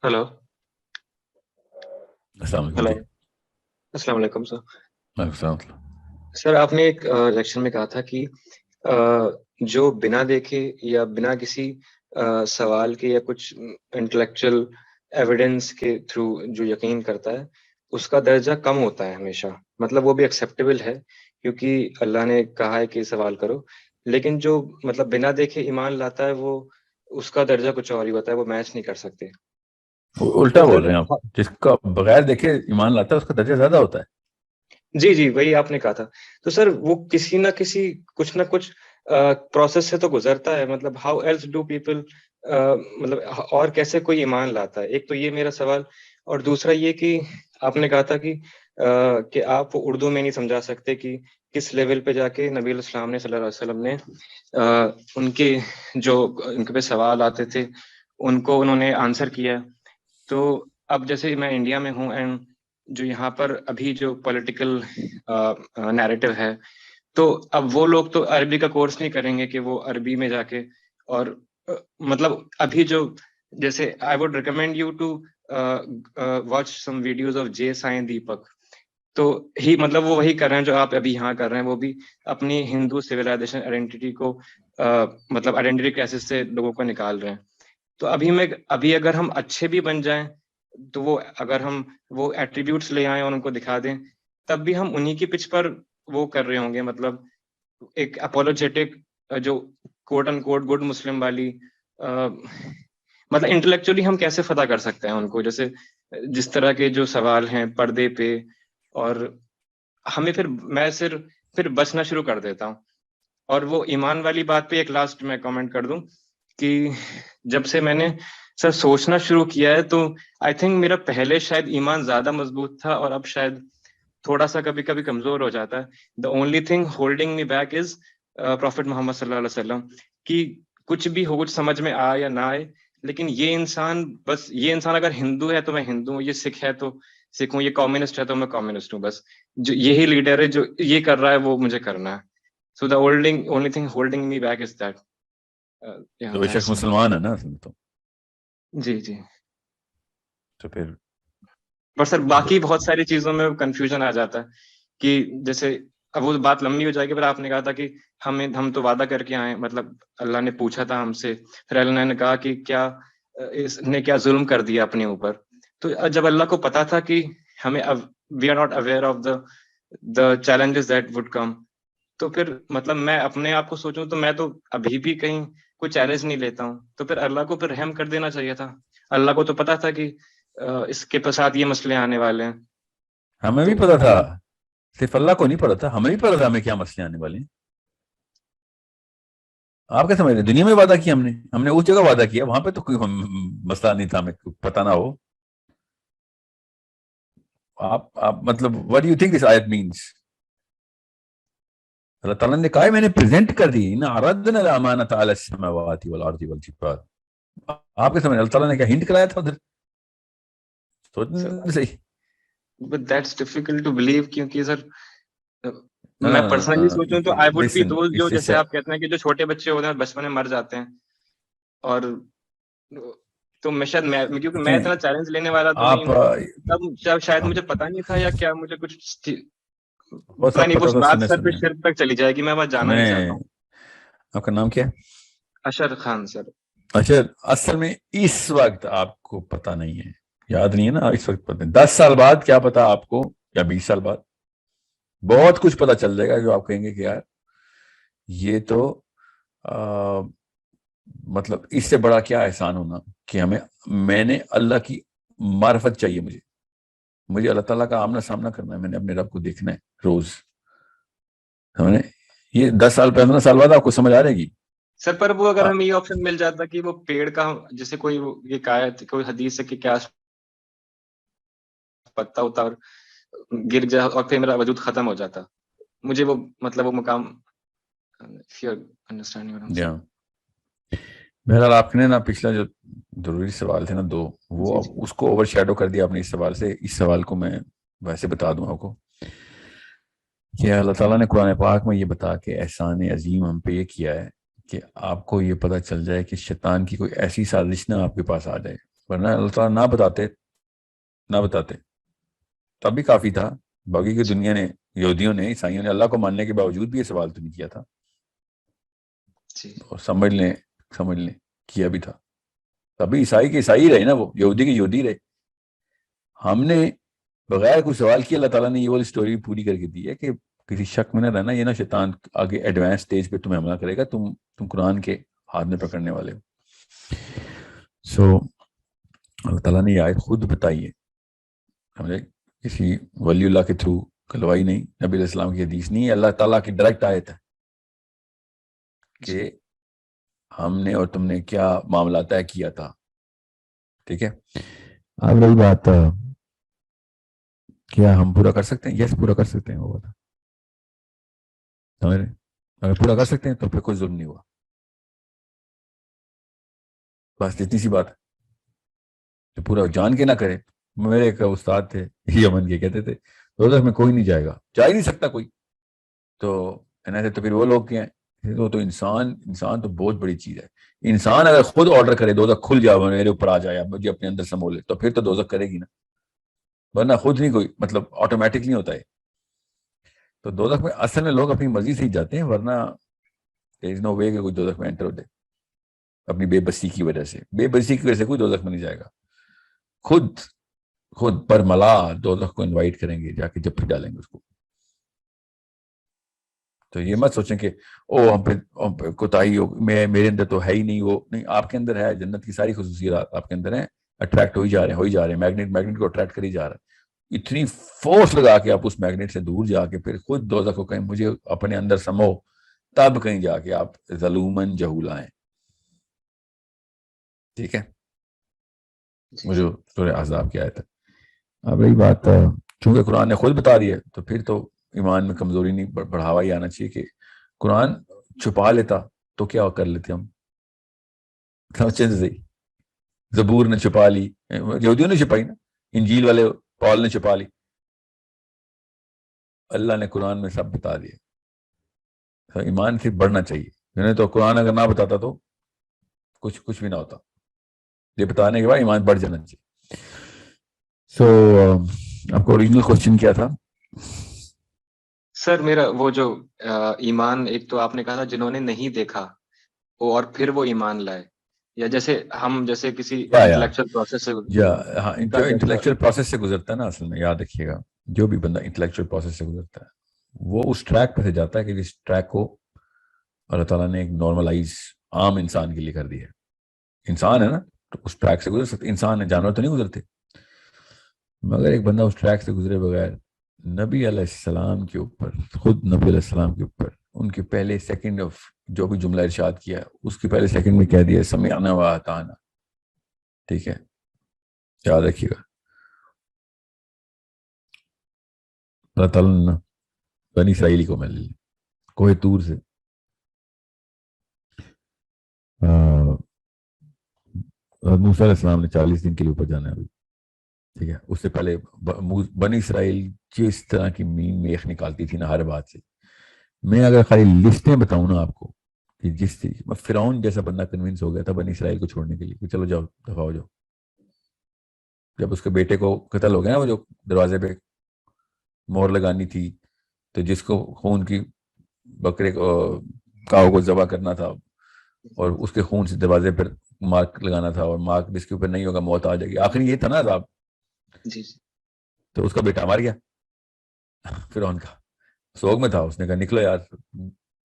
Hello. السلام علیکم سر. السلام. سر آپ نے ایک لیکچر میں کہا تھا کہ جو بنا دیکھے یا بنا کسی سوال کے یا کچھ انٹلیکچوئل ایویڈنس کے تھرو جو یقین کرتا ہے اس کا درجہ کم ہوتا ہے ہمیشہ، مطلب وہ بھی ایکسیپٹیبل ہے کیونکہ اللہ نے کہا ہے کہ سوال کرو، لیکن جو مطلب بنا دیکھے ایمان لاتا ہے وہ اس کا درجہ کچھ اور ہی ہوتا ہے، وہ میچ نہیں کر سکتے. الٹا بول رہے ہیں آپ، جس کا بغیر دیکھے ایمان لاتا ہے اس کا درجہ زیادہ ہوتا ہے. جی جی وہی آپ نے کہا تھا. تو سر وہ کسی نہ کسی کچھ نہ کچھ پروسیس سے تو گزرتا ہے، مطلب ہاؤ ایلس ڈو پیپل، مطلب اور کیسے کوئی ایمان لاتا ہے. ایک تو یہ میرا سوال، اور دوسرا یہ کہ آپ نے کہا تھا کہ آپ اردو میں نہیں سمجھا سکتے کہ کس لیول پہ جا کے نبی الاسلام نے صلی اللہ علیہ وسلم نے ان کے جو ان کے پہ سوال آتے تھے ان کو انہوں نے آنسر کیا. تو اب جیسے میں انڈیا میں ہوں اینڈ جو یہاں پر ابھی جو پولیٹیکل نیریٹو ہے، تو اب وہ لوگ تو عربی کا کورس نہیں کریں گے کہ وہ عربی میں جا کے، اور مطلب ابھی جو جیسے I would recommend you to watch some videos of J Sai Deepak. تو ہی مطلب وہ وہی کر رہے ہیں جو آپ ابھی یہاں کر رہے ہیں، وہ بھی اپنی ہندو سویلائزیشن آئیڈینٹی کو مطلب آئیڈینٹی کرائسس سے لوگوں کو نکال رہے ہیں. تو ابھی اگر ہم اچھے بھی بن جائیں تو وہ اگر ہم وہ ایٹریبیوٹس لے آئیں اور ان کو دکھا دیں تب بھی ہم انہی کی پچ پر وہ کر رہے ہوں گے، مطلب ایک اپولوجیٹک جو کوٹ ان کوٹ گڈ مسلم والی مطلب انٹلیکچولی ہم کیسے فتح کر سکتے ہیں ان کو، جیسے جس طرح کے جو سوال ہیں پردے پہ، اور ہمیں پھر بچنا شروع کر دیتا ہوں. اور وہ ایمان والی بات پہ ایک لاسٹ میں کامنٹ کر دوں کہ جب سے میں نے سر سوچنا شروع کیا ہے تو آئی تھنک میرا پہلے شاید ایمان زیادہ مضبوط تھا اور اب شاید تھوڑا سا کبھی کبھی کمزور ہو جاتا ہے. The only thing holding me back is prophet Muhammad صلی اللہ علیہ وسلم، کہ کچھ بھی ہو، کچھ سمجھ میں آئے یا نہ آئے، لیکن یہ انسان اگر ہندو ہے تو میں ہندو ہوں، یہ سکھ ہے تو سکھ ہوں، یہ کمیونسٹ ہے تو میں کمیونسٹ ہوں. بس جو یہی لیڈر ہے جو یہ کر رہا ہے وہ مجھے کرنا ہے. So the only thing holding me back is that. تو بے شک مسلمان ہے نا اصل میں تو. جی جی. تو پھر پر سر باقی بہت ساری چیزوں میں کنفیوژن آ جاتا ہے کہ جیسے اب وہ بات لمبی ہو جائے گی، پر آپ نے کہا تھا کہ ہم تو وعدہ کر کے آئے، مطلب اللہ نے پوچھا تھا ہم سے، پھر اللہ نے کہا کہ کیا اس نے کیا ظلم کر دیا اپنے اوپر. تو جب اللہ کو پتا تھا کہ ہمیں we are not aware of the challenges that would come, تو پھر مطلب میں اپنے آپ کو سوچوں تو میں تو ابھی بھی کہیں کوئی چیلنج نہیں لیتا ہوں. تو پھر اللہ کو پھر رحم کر دینا چاہیے تھا. اللہ کو تو پتا تھا کہ اس کے ساتھ یہ مسئلے آنے والے ہیں. ہمیں بھی پتا تھا، صرف اللہ کو نہیں پتا تھا، ہمیں بھی پتا تھا ہمیں کیا مسئلے آنے والے ہیں. آپ کیا سمجھ رہے ہیں؟ دنیا میں وعدہ کیا ہم نے اس جگہ وعدہ کیا، وہاں پہ تو کوئی مسئلہ نہیں تھا، ہمیں پتا نہ ہو. آپ مطلب what do you think this ayat means؟ اللہ تعالیٰ نے کہا میں نے پریزنٹ کر دی نا، عرضنا الامانۃ علی السماوات والارض والجبال. آپ کے سمجھ اللہ تعالیٰ نے کیا ہنٹ کرایا تھا ادھر؟ سوچنا صحیح. But that's difficult to believe کیونکہ سر میں پرسنلی سوچوں تو I would be those جو جیسے آپ کہتے ہیں کہ جو چھوٹے بچے ہوتے ہیں بچپن میں مر جاتے ہیں، اور تو میں شاید کیونکہ میں اتنا چیلنج لینے والا تو نہیں ہوں، تب شاید مجھے پتا نہیں تھا یا کیا مجھے کچھ پتا نہیں، وہ بات سر پہ شرک تک چلی جائے گی، میں بس جانا نہیں چاہتا ہوں. آپ کا نام کیا ہے؟ اشر خان سر. اشر، اصل میں اس وقت آپ کو پتا نہیں ہے، یاد نہیں ہے نا، اس وقت پتہ نہیں، 10 سال بعد کیا پتا آپ کو، یا 20 سال بعد بہت کچھ پتا چل جائے گا جو آپ کہیں گے کہ یار یہ تو مطلب اس سے بڑا کیا احسان ہونا کہ میں نے اللہ کی معرفت چاہیے، مجھے اللہ تعالیٰ کا آمنا سامنا کرنا ہے، میں نے اپنے رب کو دیکھنا ہے روز. یہ 10 سال 15 سال بعد آپ کو سمجھ آ رہے گی. سر پر وہ اگر ہمیں یہ آپشن مل جاتا کہ وہ پیڑ کا جیسے کوئی ایک آیت کوئی حدیث ہے کہ کیا پتا ہوتا اور گر جا اور پھر میرا وجود ختم ہو جاتا، مجھے وہ مطلب وہ مقام بہرحال آپ نے نا پچھلا جو ضروری سوال تھے نا 2 وہ اس کو اوور شیڈو کر دیا آپ نے اس سوال سے. اس سوال کو میں ویسے بتا دوں آپ کو کہ اللہ تعالیٰ نے قرآن پاک میں یہ بتا کے احسان عظیم ہم پہ یہ کیا ہے کہ آپ کو یہ پتہ چل جائے کہ شیطان کی کوئی ایسی سازش نہ آپ کے پاس آ جائے، ورنہ اللہ تعالیٰ نہ بتاتے تب بھی کافی تھا. باقی کی دنیا نے، یہودیوں نے، عیسائیوں نے اللہ کو ماننے کے باوجود بھی یہ سوال تو نہیں کیا تھا، اور سمجھ لیں کیا بھی تھا. تبھی عیسائی کے عیسائی رہے نا، وہ یہودی کے یہودی رہے. ہم نے بغیر کوئی سوال کیا اللہ تعالیٰ نے یہ والی سٹوری پوری کر کے دی ہے کہ کسی شک میں نہ رہنا، یہ نا شیطان آگے ایڈوانس سٹیج پہ تمہیں حملہ کرے گا، تم قرآن کے ہاتھ میں پکڑنے والے ہو. سو اللہ تعالیٰ نے یہ آیت خود بتائی ہے، سمجھے، کسی ولی اللہ کے تھرو کلوائی نہیں، نبی علیہ السلام کی حدیث نہیں ہے، اللہ تعالیٰ کی ڈائریکٹ آیت ہے کہ ہم نے اور تم نے کیا معاملہ طے کیا تھا. ٹھیک ہے، اب رہی بات کیا ہم پورا کر سکتے ہیں؟ یس پورا کر سکتے ہیں. وہ بتا سمجھ رہے، اگر پورا کر سکتے ہیں تو پھر کوئی ظلم نہیں ہوا، بس اتنی سی بات ہے. جو پورا جان کے نہ کرے، میرے ایک استاد تھے یمن کے، کہتے تھے دوزخ میں کوئی نہیں جائے گا، جا ہی نہیں سکتا کوئی. تو پھر وہ لوگ کیا ہیں، تو انسان تو بہت بڑی چیز ہے. انسان اگر خود آرڈر کرے دوزخ کھل جائے، میرے اوپر آ جائے، مجھے اپنے اندر سمو لے، تو پھر تو دوزخ کرے گی نا، ورنہ خود نہیں کوئی مطلب آٹومیٹک نہیں ہوتا ہے. تو دوزخ میں اصل میں لوگ اپنی مرضی سے ہی جاتے ہیں، ورنہ there is no way کہ کوئی دوزخ میں انٹر ہو جائے اپنی بے بسی کی وجہ سے. بے بسی کی وجہ سے کوئی دوزخ میں نہیں جائے گا، خود پر ملا دوزخ کو انوائٹ کریں گے، جا کے جب پھر ڈالیں گے اس کو. تو یہ مت سوچیں کہ ہم پہ کوتاہی ہو، میرے اندر تو ہے ہی نہیں، وہ نہیں، آپ کے اندر ہے. جنت کی ساری خصوصیات آپ کے اندر ہیں، اٹریکٹ ہو ہی جا رہے ہیں، میگنیٹ کو اٹریکٹ کر ہی جا رہا ہے. اتنی فورس لگا کے آپ اس میگنیٹ سے دور جا کے پھر خود دوزخ کو کہیں مجھے اپنے اندر سمو، تب کہیں جا کے آپ ظلومن جہولا ہیں. ٹھیک ہے، مجھے سورہ احزاب کی آیت ہے. اب رہی بات چونکہ قرآن نے خود بتا دیا تو پھر تو ایمان میں کمزوری نہیں، بڑھاوا ہی آنا چاہیے کہ قرآن چھپا لیتا تو کیا کر لیتے ہم. سمجھیں صحیح، زبور نے چھپا لی، یہودیوں نے چھپائی نا، انجیل والے پال نے چھپا لی، اللہ نے قرآن میں سب بتا دیا. ایمان صرف بڑھنا چاہیے، نہیں تو قرآن اگر نہ بتاتا تو کچھ بھی نہ ہوتا. یہ بتانے کے بعد ایمان بڑھ جانا چاہیے. سو آپ کو اوریجنل کوشچن کیا تھا؟ سر میرا وہ جو ایمان، ایک تو آپ نے کہا تھا جنہوں نے نہیں دیکھا اور پھر وہ ایمان لائے، یا جیسے ہم جیسے کسی انٹلیکچوئل پروسیس سے ہاں، جو انٹلیکچوئل پروسیس سے گزرتا ہے نا، اصل میں یاد رکھیے گا، جو بھی بندہ انٹلیکچوئل پروسیس سے گزرتا ہے وہ اس ٹریک پہ سے جاتا ہے کہ جس ٹریک کو اللہ تعالیٰ نے ایک نارملائز عام انسان کے لیے کر دیا ہے. انسان ہے نا تو اس ٹریک سے گزر سکتے، انسان ہے، جانور تو نہیں گزرتے. مگر ایک بندہ اس ٹریک سے گزرے بغیر، نبی علیہ السلام کے اوپر، خود نبی علیہ السلام کے اوپر ان کے پہلے سیکنڈ آف جو بھی جملہ ارشاد کیا اس کے پہلے سیکنڈ میں کہہ دیا سمعنا و اطعنا. ٹھیک ہے، یاد رکھیے گا. اللہ تعالیٰ نے بنی اسرائیلی کو مل لی کوہ طور سے، موسیٰ علیہ السلام نے 40 دن کے لیے اوپر جانا ہے ابھی. ٹھیک ہے، اس سے پہلے بنی اسرائیل جس طرح کی مین میخ نکالتی تھی نا ہر بات سے. میں اگر خالی لسٹیں بتاؤں نا آپ کو کہ جس چیز فرعون جیسا بندہ کنونس ہو گیا تھا بنی اسرائیل کو چھوڑنے کے لیے کہ چلو جاؤ دفاع ہو جاؤ. جب اس کے بیٹے کو قتل ہو گیا نا، وہ جو دروازے پہ مور لگانی تھی، تو جس کو خون کی بکرے کاؤ کو ذبح کرنا تھا اور اس کے خون سے دروازے پر مارک لگانا تھا، اور مارک جس کے اوپر نہیں ہوگا موت آ جائے گی، آخری یہ تھا نا عذاب. جی تو اس کا بیٹا مار گیا فرعون کا، سوگ میں تھا، اس نے کہا نکلو یار،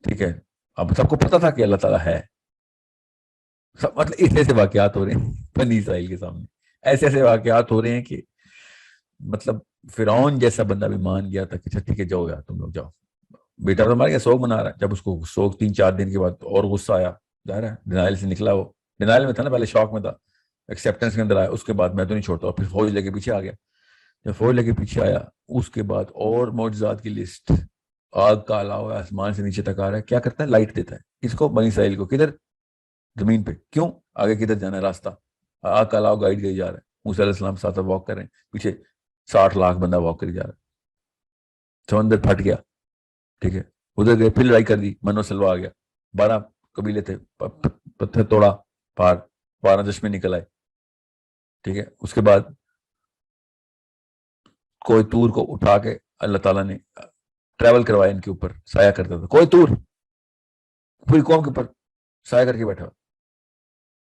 ٹھیک ہے. اب سب کو پتا تھا کہ اللہ تعالیٰ ہے. مطلب ایسے ایسے واقعات ہو رہے ہیں بنی اسرائیل کے سامنے، ایسے ایسے واقعات ہو رہے ہیں کہ مطلب فرعون جیسا بندہ بھی مان گیا تھا کہ ٹھیک ہے جاؤ یار تم لوگ جاؤ. بیٹا تو مار گیا، سوگ منا رہا ہے. جب اس کو سوگ 3-4 دن کے بعد اور غصہ آیا، ظاہر ہے ڈینائل سے نکلا، وہ ڈینائل میں تھا نا، پہلے شوق میں تھا، ایکسیپٹنس کے اندر آیا، اس کے بعد میں تو نہیں چھوڑتا، اور پھر فوج لے کے پیچھے آ گیا. جب فوج لے کے پیچھے آیا اس کے بعد اور معجزات کی لسٹ، آگ کا علاوہ آسمان سے نیچے تک آ رہا ہے. کیا کرتا ہے؟ لائٹ دیتا ہے اس کو، بنی اسرائیل کو. کدھر؟ زمین پہ. کیوں؟ آگے کدھر جانا ہے راستہ، آگ کا علاوہ گائیڈ کری جا رہا ہے. موسیٰ علیہ السلام ساتھ واک کر رہے ہیں، پیچھے 60 لاکھ بندہ واک کری جا رہا ہے. سمندر پھٹ گیا، ٹھیک ہے، ادھر گئے، پھر لڑائی کر دی، من و سلوا آ گیا. 12 قبیلے تھے، پتھر توڑا، پار 12 چشمے نکل آئے، ٹھیک ہے. اس کے بعد کوئی تور کو اٹھا کے اللہ تعالیٰ نے ٹریول کروایا ان کے اوپر، سایہ کرتا تھا کوئی تور، پوری قوم کے اوپر سایہ کر کے بیٹھا.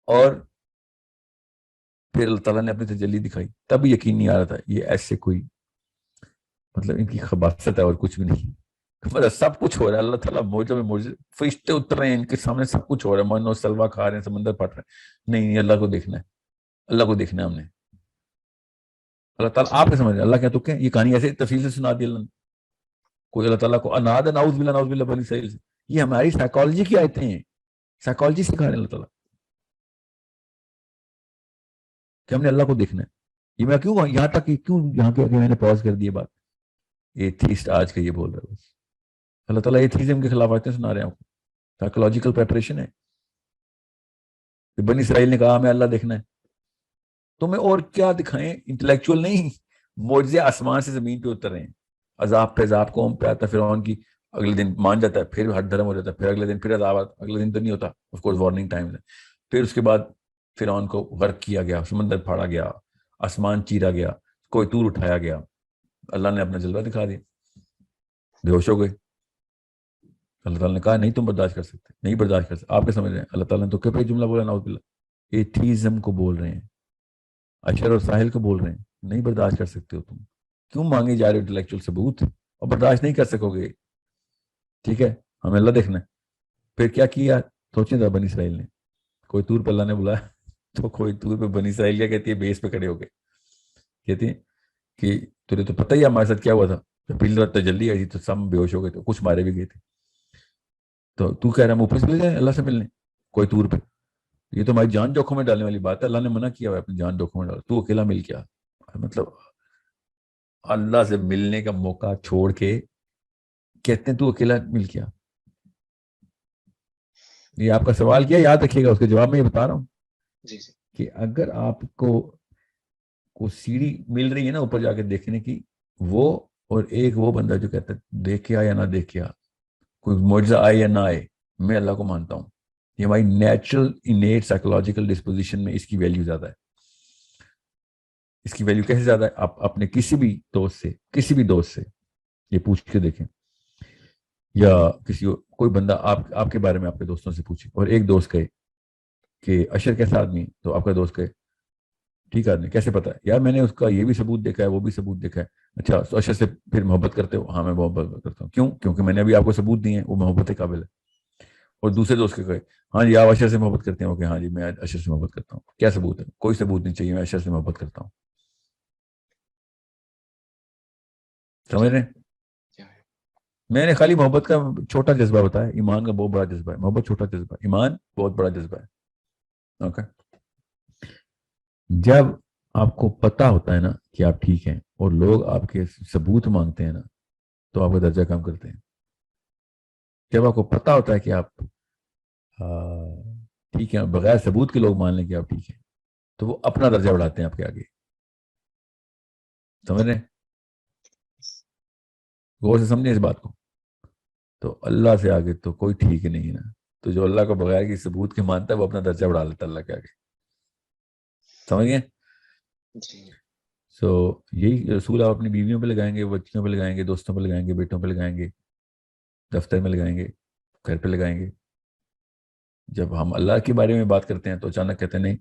اور پھر اللہ تعالیٰ نے اپنی تجلی دکھائی، تب یقین نہیں آ رہا تھا یہ ایسے کوئی، مطلب ان کی خباثت ہے اور کچھ بھی نہیں. مطلب سب کچھ ہو رہا ہے، اللہ تعالیٰ موجوں میں موجود، فرشتے اتر رہے ہیں ان کے سامنے، سب کچھ ہو رہا ہے، من و سلوا کھا رہے ہیں، سمندر پھٹ رہے ہیں. نہیں اللہ کو دیکھنا ہے، اللہ کو دیکھنا ہے ہم نے. اللہ تعالیٰ آپ نے سمجھ رہے اللہ کیا تو یہ کہانی ایسے تفصیل سے سنا دی اللہ نے. کوئی اللہ تعالیٰ کو اناد نعوذ باللہ بنی اسرائیل سے، یہ ہماری سائیکالوجی کی آیتیں ہیں، سائیکالوجی سکھا رہے ہیں اللہ تعالیٰ کہ ہم نے اللہ کو دیکھنا ہے. یہ میں کیوں یہاں تک کیوں یہاں کے میں نے پاز کر دی بات، ایتھیسٹ آج کا یہ بول رہا ہے بس. اللہ تعالیٰ ایتھیزم کے خلاف آیتیں سنا رہے ہیں آپ کو، سائیکولوجیکل پریپریشن ہے. بنی اسرائیل نے کہا ہمیں اللہ دیکھنا ہے، تمہیں اور کیا دکھائیں، انٹلیکچوئل نہیں، معجزے آسمان سے زمین پہ اتر رہے ہیں. عذاب پہ عذاب قوم پہ آتا ہے فرعون کی، اگلے دن مان جاتا ہے، پھر ہر دھرم ہو جاتا ہے، پھر اگلے دن پھر عذاب آتا، اگلے دن تو نہیں ہوتا آف کورس، وارننگ ٹائم ہے. پھر اس کے بعد فرعون کو غرق کیا گیا، سمندر پھاڑا گیا، آسمان چیرا گیا، کوئی طور اٹھایا گیا، اللہ نے اپنا جلوہ دکھا دیا، بے ہوش ہو گئے. اللہ تعالیٰ نے کہا نہیں تم برداشت کر سکتے، نہیں برداشت کر سکتے. آپ کیا سمجھ رہے ہیں؟ اللہ تعالیٰ نے تو کیا پہ جملہ بولا، نعوذ باللہ، ایتھیزم کو بول رہے ہیں، اشر اور ساحل کو بول رہے ہیں نہیں برداشت کر سکتے ہو تم. کیوں مانگے جا رہے ہو انٹلیکچوئل ثبوت، اور برداشت نہیں کر سکو گے. ٹھیک ہے ہمیں اللہ دیکھنا ہے. پھر کیا کیا سوچیں تھا بنی اسرائیل نے، کوئی طور پہ اللہ نے بلایا تو کوئی طور پہ بنی اسرائیل کیا کہتی ہے، بیس پہ کھڑے ہو گئے، کہتی ہیں کہ تجھے تو پتہ ہی ہمارے ساتھ کیا ہوا تھا، جب پہلی رات تجلی آئی تھی تو سب بے ہوش ہو گئے تھے، کچھ مارے بھی گئے تھے. تو کہہ رہا ہم اوپر سے مل جائیں اللہ سے ملنے کوئی طور پہ، یہ تو ہماری جان جوکھوں میں ڈالنے والی بات ہے. اللہ نے منع کیا ہوا ہے اپنی جان جوکھوں میں ڈال، تو اکیلا مل کیا، مطلب اللہ سے ملنے کا موقع چھوڑ کے کہتے ہیں تو اکیلا مل کیا. یہ آپ کا سوال کیا یاد رکھیے گا، اس کے جواب میں یہ بتا رہا ہوں کہ اگر آپ کو سیڑھی مل رہی ہے نا اوپر جا کے دیکھنے کی، وہ اور ایک وہ بندہ جو کہتا ہے دیکھا یا نہ دیکھا، کوئی معجزہ آئے یا نہ آئے، میں اللہ کو مانتا ہوں. یہ ہماری نیچرل انیٹ سائیکولوجیکل ڈسپوزیشن میں اس کی ویلیو زیادہ ہے. اس کی ویلیو کیسے زیادہ ہے؟ آپ اپنے کسی بھی دوست سے یہ پوچھ کے دیکھیں، یا کوئی بندہ آپ کے بارے میں آپ کے دوستوں سے پوچھے، اور ایک دوست کہے کہ اشر کیسا آدمی ہے، تو آپ کا دوست کہے ٹھیک آدمی، کیسے پتا ہے؟ یار میں نے اس کا یہ بھی ثبوت دیکھا ہے، وہ بھی ثبوت دیکھا ہے. اچھا تو اشر سے پھر محبت کرتے ہو؟ ہاں میں محبت کرتا ہوں. کیوں؟ کیونکہ میں نے ابھی آپ کو ثبوت دیے ہیں، وہ محبت کے قابل ہے. اور دوسرے دوست کے کہے ہاں جی آپ اشر سے محبت کرتے ہیں، کہ ہاں جی میں اشر سے محبت کرتا ہوں. کیا ثبوت ہے؟ کوئی ثبوت نہیں چاہیے، میں اشر سے محبت کرتا ہوں. سمجھ رہے ہیں؟ میں نے خالی محبت کا چھوٹا جذبہ بتایا، ایمان کا بہت بڑا جذبہ ہے. محبت چھوٹا جذبہ ہے، ایمان بہت بڑا جذبہ ہے. اوکے جب آپ کو پتا ہوتا ہے نا کہ آپ ٹھیک ہیں، اور لوگ آپ کے ثبوت مانگتے ہیں نا، تو آپ کا درجہ کم کرتے ہیں. جب آپ کو پتا ہوتا ہے کہ آپ ٹھیک ہے، بغیر ثبوت کے لوگ مان لیں کہ آپ ٹھیک ہیں، تو وہ اپنا درجہ بڑھاتے ہیں آپ کے آگے. سمجھ رہے ہیں؟ غور سے سمجھیں اس بات کو. تو اللہ سے آگے تو کوئی ٹھیک نہیں ہے نا. تو جو اللہ کو بغیر کی ثبوت کے مانتا ہے وہ اپنا درجہ بڑھا لیتا ہے اللہ کے آگے. سمجھ گئے؟ سو یہی رسول آپ اپنی بیویوں پہ لگائیں گے, بچیوں پہ لگائیں گے, دوستوں پہ لگائیں گے, بیٹوں پہ لگائیں گے, دفتر میں لگائیں گے, گھر پہ لگائیں گے. جب ہم اللہ کے بارے میں بات کرتے ہیں تو اچانک کہتے ہیں نہیں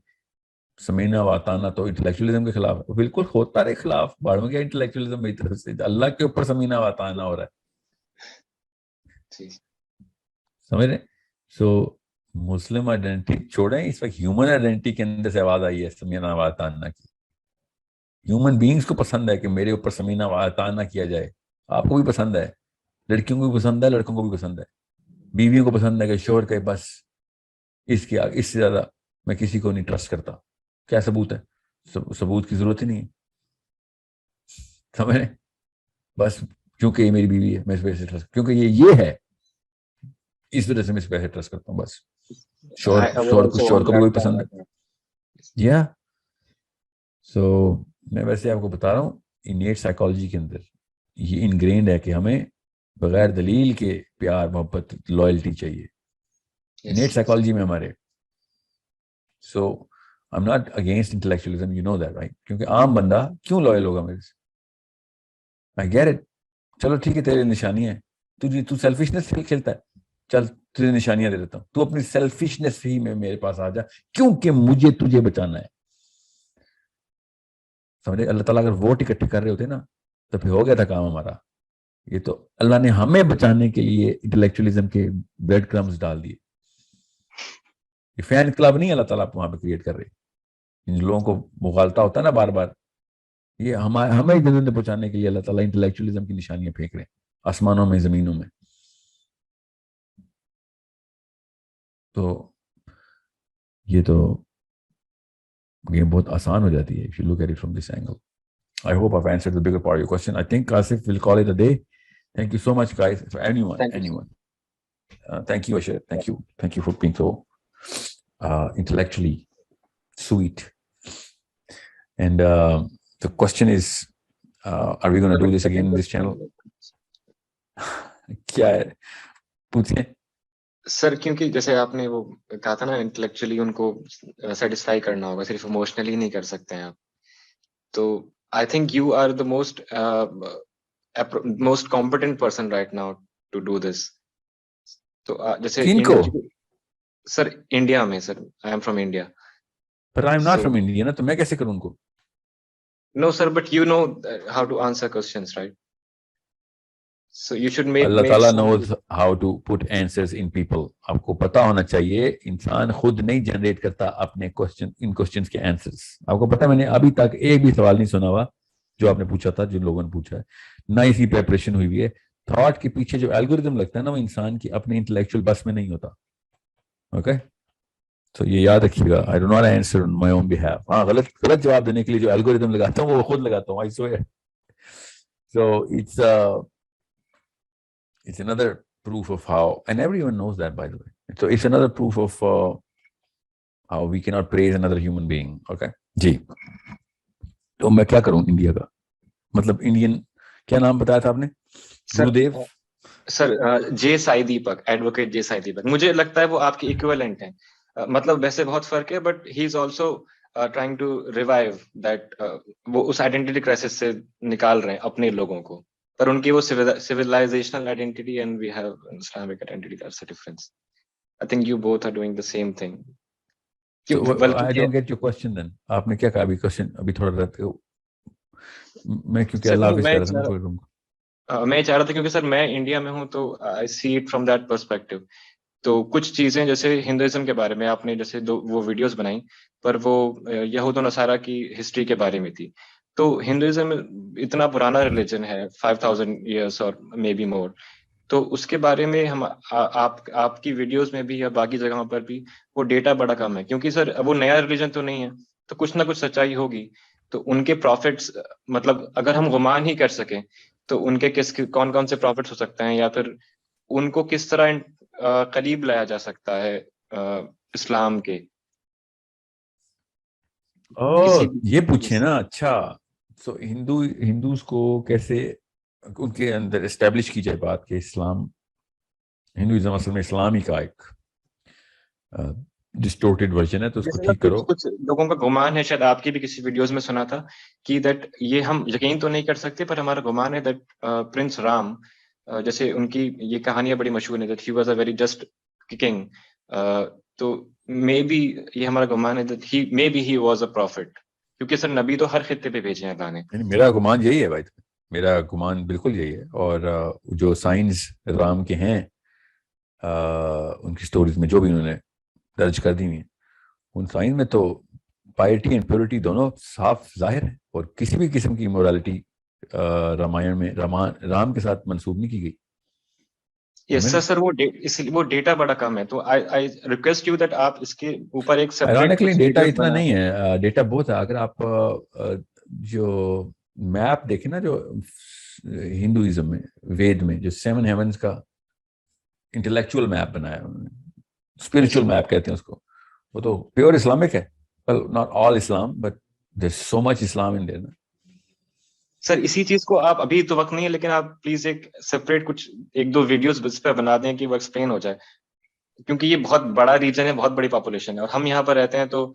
سمینا واتانا تو انٹلیکچولیزم کے خلاف ہے. بالکل ہوتا رہے خلاف, باڑ میں کیا انٹلیکچولیزم میری طرف سے, اللہ کے اوپر سمینا واتانا ہو رہا ہے. سمجھ رہے؟ سو مسلم آئیڈینٹی چھوڑیں, اس وقت ہیومن آئیڈینٹی کے اندر سے آواز آئی ہے سمینا واتانا کی. ہیومن بینگز کو پسند ہے کہ میرے اوپر سمینا واتانا کیا جائے. آپ کو بھی پسند ہے, لڑکیوں کو بھی پسند ہے, لڑکوں کو بھی پسند ہے, بیویوں کو پسند ہے کہ شوہر کہ بس اس سے زیادہ میں کسی کو نہیں ٹرسٹ کرتا. کیا ثبوت ہے؟ ثبوت کی ضرورت ہی نہیں ہے. سمجھ رہے؟ بس کیونکہ یہ میری بیوی ہے میں اس وجہ سے ٹرسٹ, کیونکہ یہ ہے اس وجہ سے میں اس وجہ سے ٹرسٹ کرتا ہوں. بس شوہر کو بھی وہی پسند ہے. یا سو میں ویسے آپ کو بتا رہا ہوں انیٹ سائیکالوجی کے اندر یہ انگرینڈ ہے کہ ہمیں بغیر دلیل کے پیار محبت لائلٹی چاہیے. انیٹ سائیکالوجی میں ہمارے. سو I'm not against intellectualism, you know that, right? کیونکہ عام بندہ کیوں لوئل ہوگا میرے سے؟ I get it. چلو ٹھیک ہے تیرے نشانیاں ہیں, تو سیلفشنس سے کھیلتا ہے, چل تجھے نشانیاں دے دیتا ہوں, تو اپنی سیلفشنس ہی میں میرے پاس آ جا کیونکہ مجھے تجھے بچانا ہے. سمجھے؟ اللہ تعالیٰ اگر ووٹ اکٹھے کر رہے ہوتے نا تو پھر ہو گیا تھا کام ہمارا. یہ تو اللہ نے ہمیں بچانے کے لیے انٹلیکچولیزم کے بریڈ کرمز ڈال دیے. یہ فین انقلاب نہیں اللہ تعالیٰ وہاں پہ کریٹ کر رہے. ان لوگوں کو مغالطہ ہوتا ہے نا بار بار, یہ ہمیں جنت پہنچانے کے لیے اللہ تعالیٰ انٹلیکچولیزم کی نشانیاں پھینک رہے ہیں آسمانوں میں زمینوں میں. تو یہ تو گیم بہت آسان ہو جاتی ہے if you look at it from this angle. I hope I've answered the bigger part of your question. I think Asif will call it a day. Thank you so much guys. For anyone. Thank you Ashir. Thank you for being so intellectually sweet. And the question is, are we going to do this again in this channel? کیا ہے پوچھیں سر. کیونکہ جیسے آپ نے وہ کہا تھا نا انٹلیکچولی ان کو سیٹسفائی کرنا ہوگا, صرف ایموشنلی نہیں کر سکتے ہیں آپ. تو I think you are the most competent person right now to do this. تو جیسے سر انڈیا میں, sir I am from India. But I'm not from India نا, تو میں کیسے کروں ان کو؟ No sir, but you know how to answer questions, right? So you should make اللہ تعالیٰ knows how to put answers in people. آپ کو پتا ہونا چاہیے انسان خود نہیں جنریٹ کرتا اپنے ان کوسچنس کے آنسرس. آپ کو پتا میں نے ابھی تک ایک بھی سوال نہیں سنا ہوا جو آپ نے پوچھا تھا, جن لوگوں نے پوچھا ہے, نہ اسی پریپریشن ہوئی ہے. تھاٹ کے پیچھے جو الگوریتم لگتا ہے نا وہ انسان کی اپنے انٹلیکچوئل بس میں نہیں ہوتا. اوکے, تو یہ یاد رکھیے گا. I do not answer on my own behalf. ہاں غلط جواب دینے کے لیے جو الگوریتم لگاتا ہوں وہ خود لگاتا ہوں. I swear. So it's another proof of how, and everyone knows that by the way. So it's another proof of how we cannot praise another human being. Okay. جی تو میں کیا کروں انڈیا کا, مطلب انڈین کیا نام بتایا تھا آپ نے؟ گرودیو سر جے سائی دیپک, ایڈوکیٹ جے سائی دیپک. مجھے لگتا ہے وہ آپ کے ایکویلنٹ ہیں. مطلب ویسے بہت فرق ہے, but he is also trying to revive that. وہ اس آئیڈینٹی کرائسس سے نکال رہے ہیں اپنے لوگوں کو, پر ان کی وہ civilization identity and we have Islamic identity. That's the difference. I think you both are doing the same thing. So, I don't get your question then. آپ نے کیا کہا ابھی کوشچن؟ ابھی تھوڑا رہتے ہو میں کیونکہ اللہ حافظ کر رہا تھا. میں چاہ رہا تھا کیونکہ سر میں انڈیا میں ہوں تو I see it from that perspective. تو کچھ چیزیں جیسے ہندوازم کے بارے میں آپ نے جیسے وہ ویڈیوز بنائی, پر وہ یہود و نصارہ کی ہسٹری کے بارے میں تھی. تو ہندوازم اتنا پرانا ریلیجن ہے, 5000 ایئرس اور مے بی مور. تو اس کے بارے میں ہم آپ کی ویڈیوز میں بھی یا باقی جگہوں پر بھی وہ ڈیٹا بڑا کم ہے, کیونکہ سر وہ نیا ریلیجن تو نہیں ہے, تو کچھ نہ کچھ سچائی ہوگی. تو ان کے پروفٹس, مطلب اگر ہم گمان ہی کر سکیں تو ان کے کون سے پروفٹس ہو سکتے ہیں, یا پھر ان کو کس طرح قریب لایا جا سکتا ہے اسلام کے. یہ پوچھے نا. اچھا, سو ہندوز کو کیسے ان کے اندر اسٹیبلش کی جائے بات کہ اسلام, ہندوازم اصل میں اسلامی کا ایک ڈسٹورٹڈ ورژن ہے, تو اس کو ٹھیک کرو. کچھ لوگوں کا گمان ہے, شاید آپ کی بھی کسی ویڈیوز میں سنا تھا کہ دیٹ یہ ہم یقین تو نہیں کر سکتے, پر ہمارا گمان ہے دیٹ پرنس رام, جیسے ان کی یہ کہانیاں بڑی مشہور ہیں that he was a very just king, تو مے بی یہ ہمارا گمان ہے that he may be he was a prophet, کیونکہ سر نبی تو ہر خطے پہ بھیجے ہیں اللہ نے. میرا گمان یہی ہے بھائی, میرا گمان بالکل یہی ہے. اور جو سائنس رام کے ہیں ان کی سٹوریز میں جو بھی انہوں نے درج کر دی ہوئی ہیں, ان سائن میں تو پائٹی اینڈ پیورٹی دونوں صاف ظاہر ہیں, اور کسی بھی قسم کی مورالٹی رامائن میں رام کے ساتھ منسوب نہیں کی گئی. یس سر وہ ڈیٹا بڑا کم ہے, تو آئی ریکویسٹ یو دیٹ آپ اس کے اوپر ایک سیپریٹ ڈیٹا اتنا نہیں ہے, ڈیٹا بہت ہے. اگر آپ جو میپ دیکھیں نا, جو ہندوازم میں وید میں جو 7 ہیونز کا انٹلیکچوئل میپ بنایا انہوں نے, اسپرچل میپ کہتے ہیں اس کو, وہ تو پیور اسلامک ہے. well not all Islam but there's so much Islam in there. سر اسی چیز کو آپ ابھی تو وقت نہیں ہے, لیکن آپ پلیز ایک سیپریٹ کچھ 1-2 ویڈیوز اس پہ بنا دیں کہ وہ ایکسپلین ہو جائے, کیونکہ یہ بہت بڑا ریجن ہے, بہت بڑی پاپولیشن ہے, اور ہم یہاں پر رہتے ہیں تو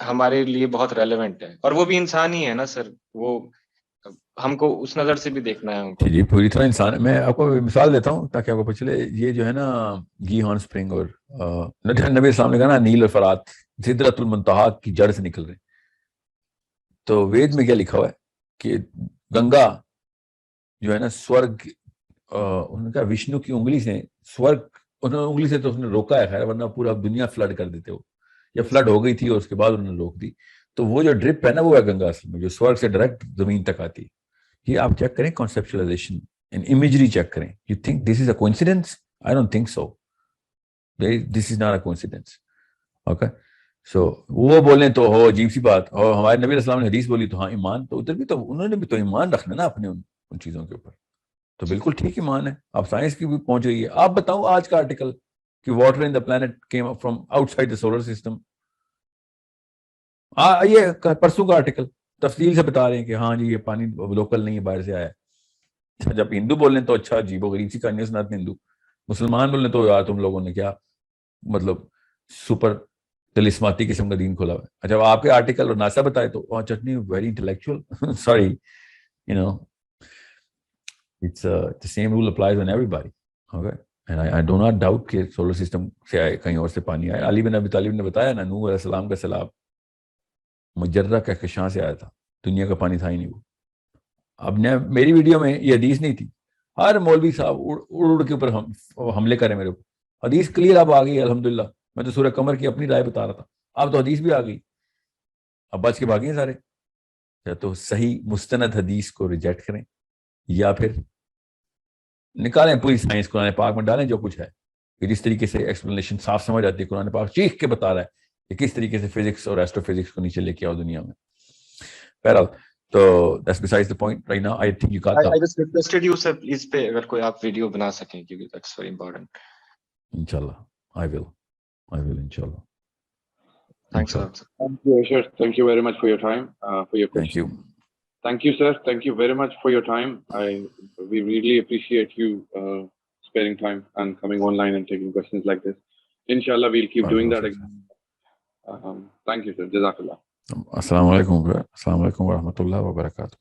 ہمارے لیے بہت ریلیونٹ ہے. اور وہ بھی انسان ہی ہے نا سر, وہ ہم کو اس نظر سے بھی دیکھنا ہے ان کو. جی پوری طرح انسان. میں آپ کو مثال دیتا ہوں تاکہ آپ کو پتہ چلے. یہ جو ہے نا گی ہارن اسپرنگ, اور نبی اسلام نے کہا نا نیل اور فرات سدرۃ المنتہا کی جڑ سے نکل رہے, تو وید میں کیا لکھا ہوا ہے کہ گنگا جو ہے نا سورگ, انہوں نے کہا وشنو کی انگلی سے سورگ, انہوں نے انگلی سے تو اس نے روکا ہے, خیر ورنہ پورا دنیا فلڈ کر دیتے ہو, یا فلڈ ہو گئی تھی اور اس کے بعد انہوں نے روک دی. تو وہ جو ڈرپ ہے نا وہ ہے گنگا اصل میں, جو سورگ سے ڈائریکٹ زمین تک آتی ہے. یہ آپ چیک کریں کانسیپچلائزیشن اینڈ امیجری چیک کریں. You think this is a coincidence? I don't think so. This is not a coincidence. Okay, so وہ بولیں تو ہو عجیب سی بات, اور ہمارے نبی علیہ السلام نے حدیث بولی تو ہاں ایمان, تو ادھر بھی تو انہوں نے بھی تو ایمان رکھنا نا اپنے ان چیزوں کے اوپر, تو بالکل ٹھیک ایمان ہے. آپ سائنس کی بھی پہنچ گئی ہے. آپ بتاؤ آج کا آرٹیکل کہ water in the plant came up from outside the solar system, یہ پرسوں کا آرٹیکل تفصیل سے بتا رہے ہیں کہ ہاں جی یہ پانی لوکل نہیں ہے, باہر سے آیا ہے. جب ہندو بول رہے تو اچھا عجیب و غریب سی کہانی سناتے ہیں ہندو. مسلمان بول رہے تو یار تم لوگوں نے کیا مطلب سپر تلسماتی قسم کا دین کھولا ہوا ہے. اچھا آپ کے آرٹیکل اور ناسا بتائے تو chutney very intellectual, sorry you know it's the same rule applies on everybody. Okay, and I do not doubt کہ سولر سسٹم سے آئے, کہیں اور سے پانی آیا. علی بن ابی طالب نے بتایا نا, نوح علیہ السلام کا سیلاب مجرہ کہکشاں سے آیا تھا, دنیا کا پانی تھا ہی نہیں وہ. اب نے میری ویڈیو میں یہ حدیث نہیں تھی, ہر مولوی صاحب اڑ کے اوپر حملے کرے میرے اوپر. حدیث کلیئر اب آ گئی الحمدللہ. میں تو سورہ قمر کی اپنی رائے بتا رہا تھا, اب تو حدیث بھی آ گئی, اب بچ کے بھاگے ہیں سارے. یا تو صحیح مستند حدیث کو ریجیکٹ کریں, یا پھر نکالیں پوری سائنس قرآن پاک میں ڈالیں جو کچھ ہے, کہ جس طریقے سے ایکسپلینیشن صاف سمجھ آتی ہے. قرآن پاک چیخ کے بتا رہا ہے کہ کس طریقے سے فزکس اور ایسٹرو فزکس کو نیچے لے کے آؤ دنیا میں. بہرحال تو that's besides the point right now. I think you got I just requested you sir please پہ اگر کوئی آپ ویڈیو بنا سکیں, کیونکہ that's very important. Inshallah I will inshallah. Thanks a lot sir. Thank you, Aishar. Thank you very much for your time, for your Thank question. you. Thank you, sir. Thank you very much for your time. We really appreciate you sparing time and coming online and taking questions like this. Inshallah, we'll keep doing that again. Thank you, sir. Jazakallah. Assalamu alaikum wa rahmatullahi wa barakatuh.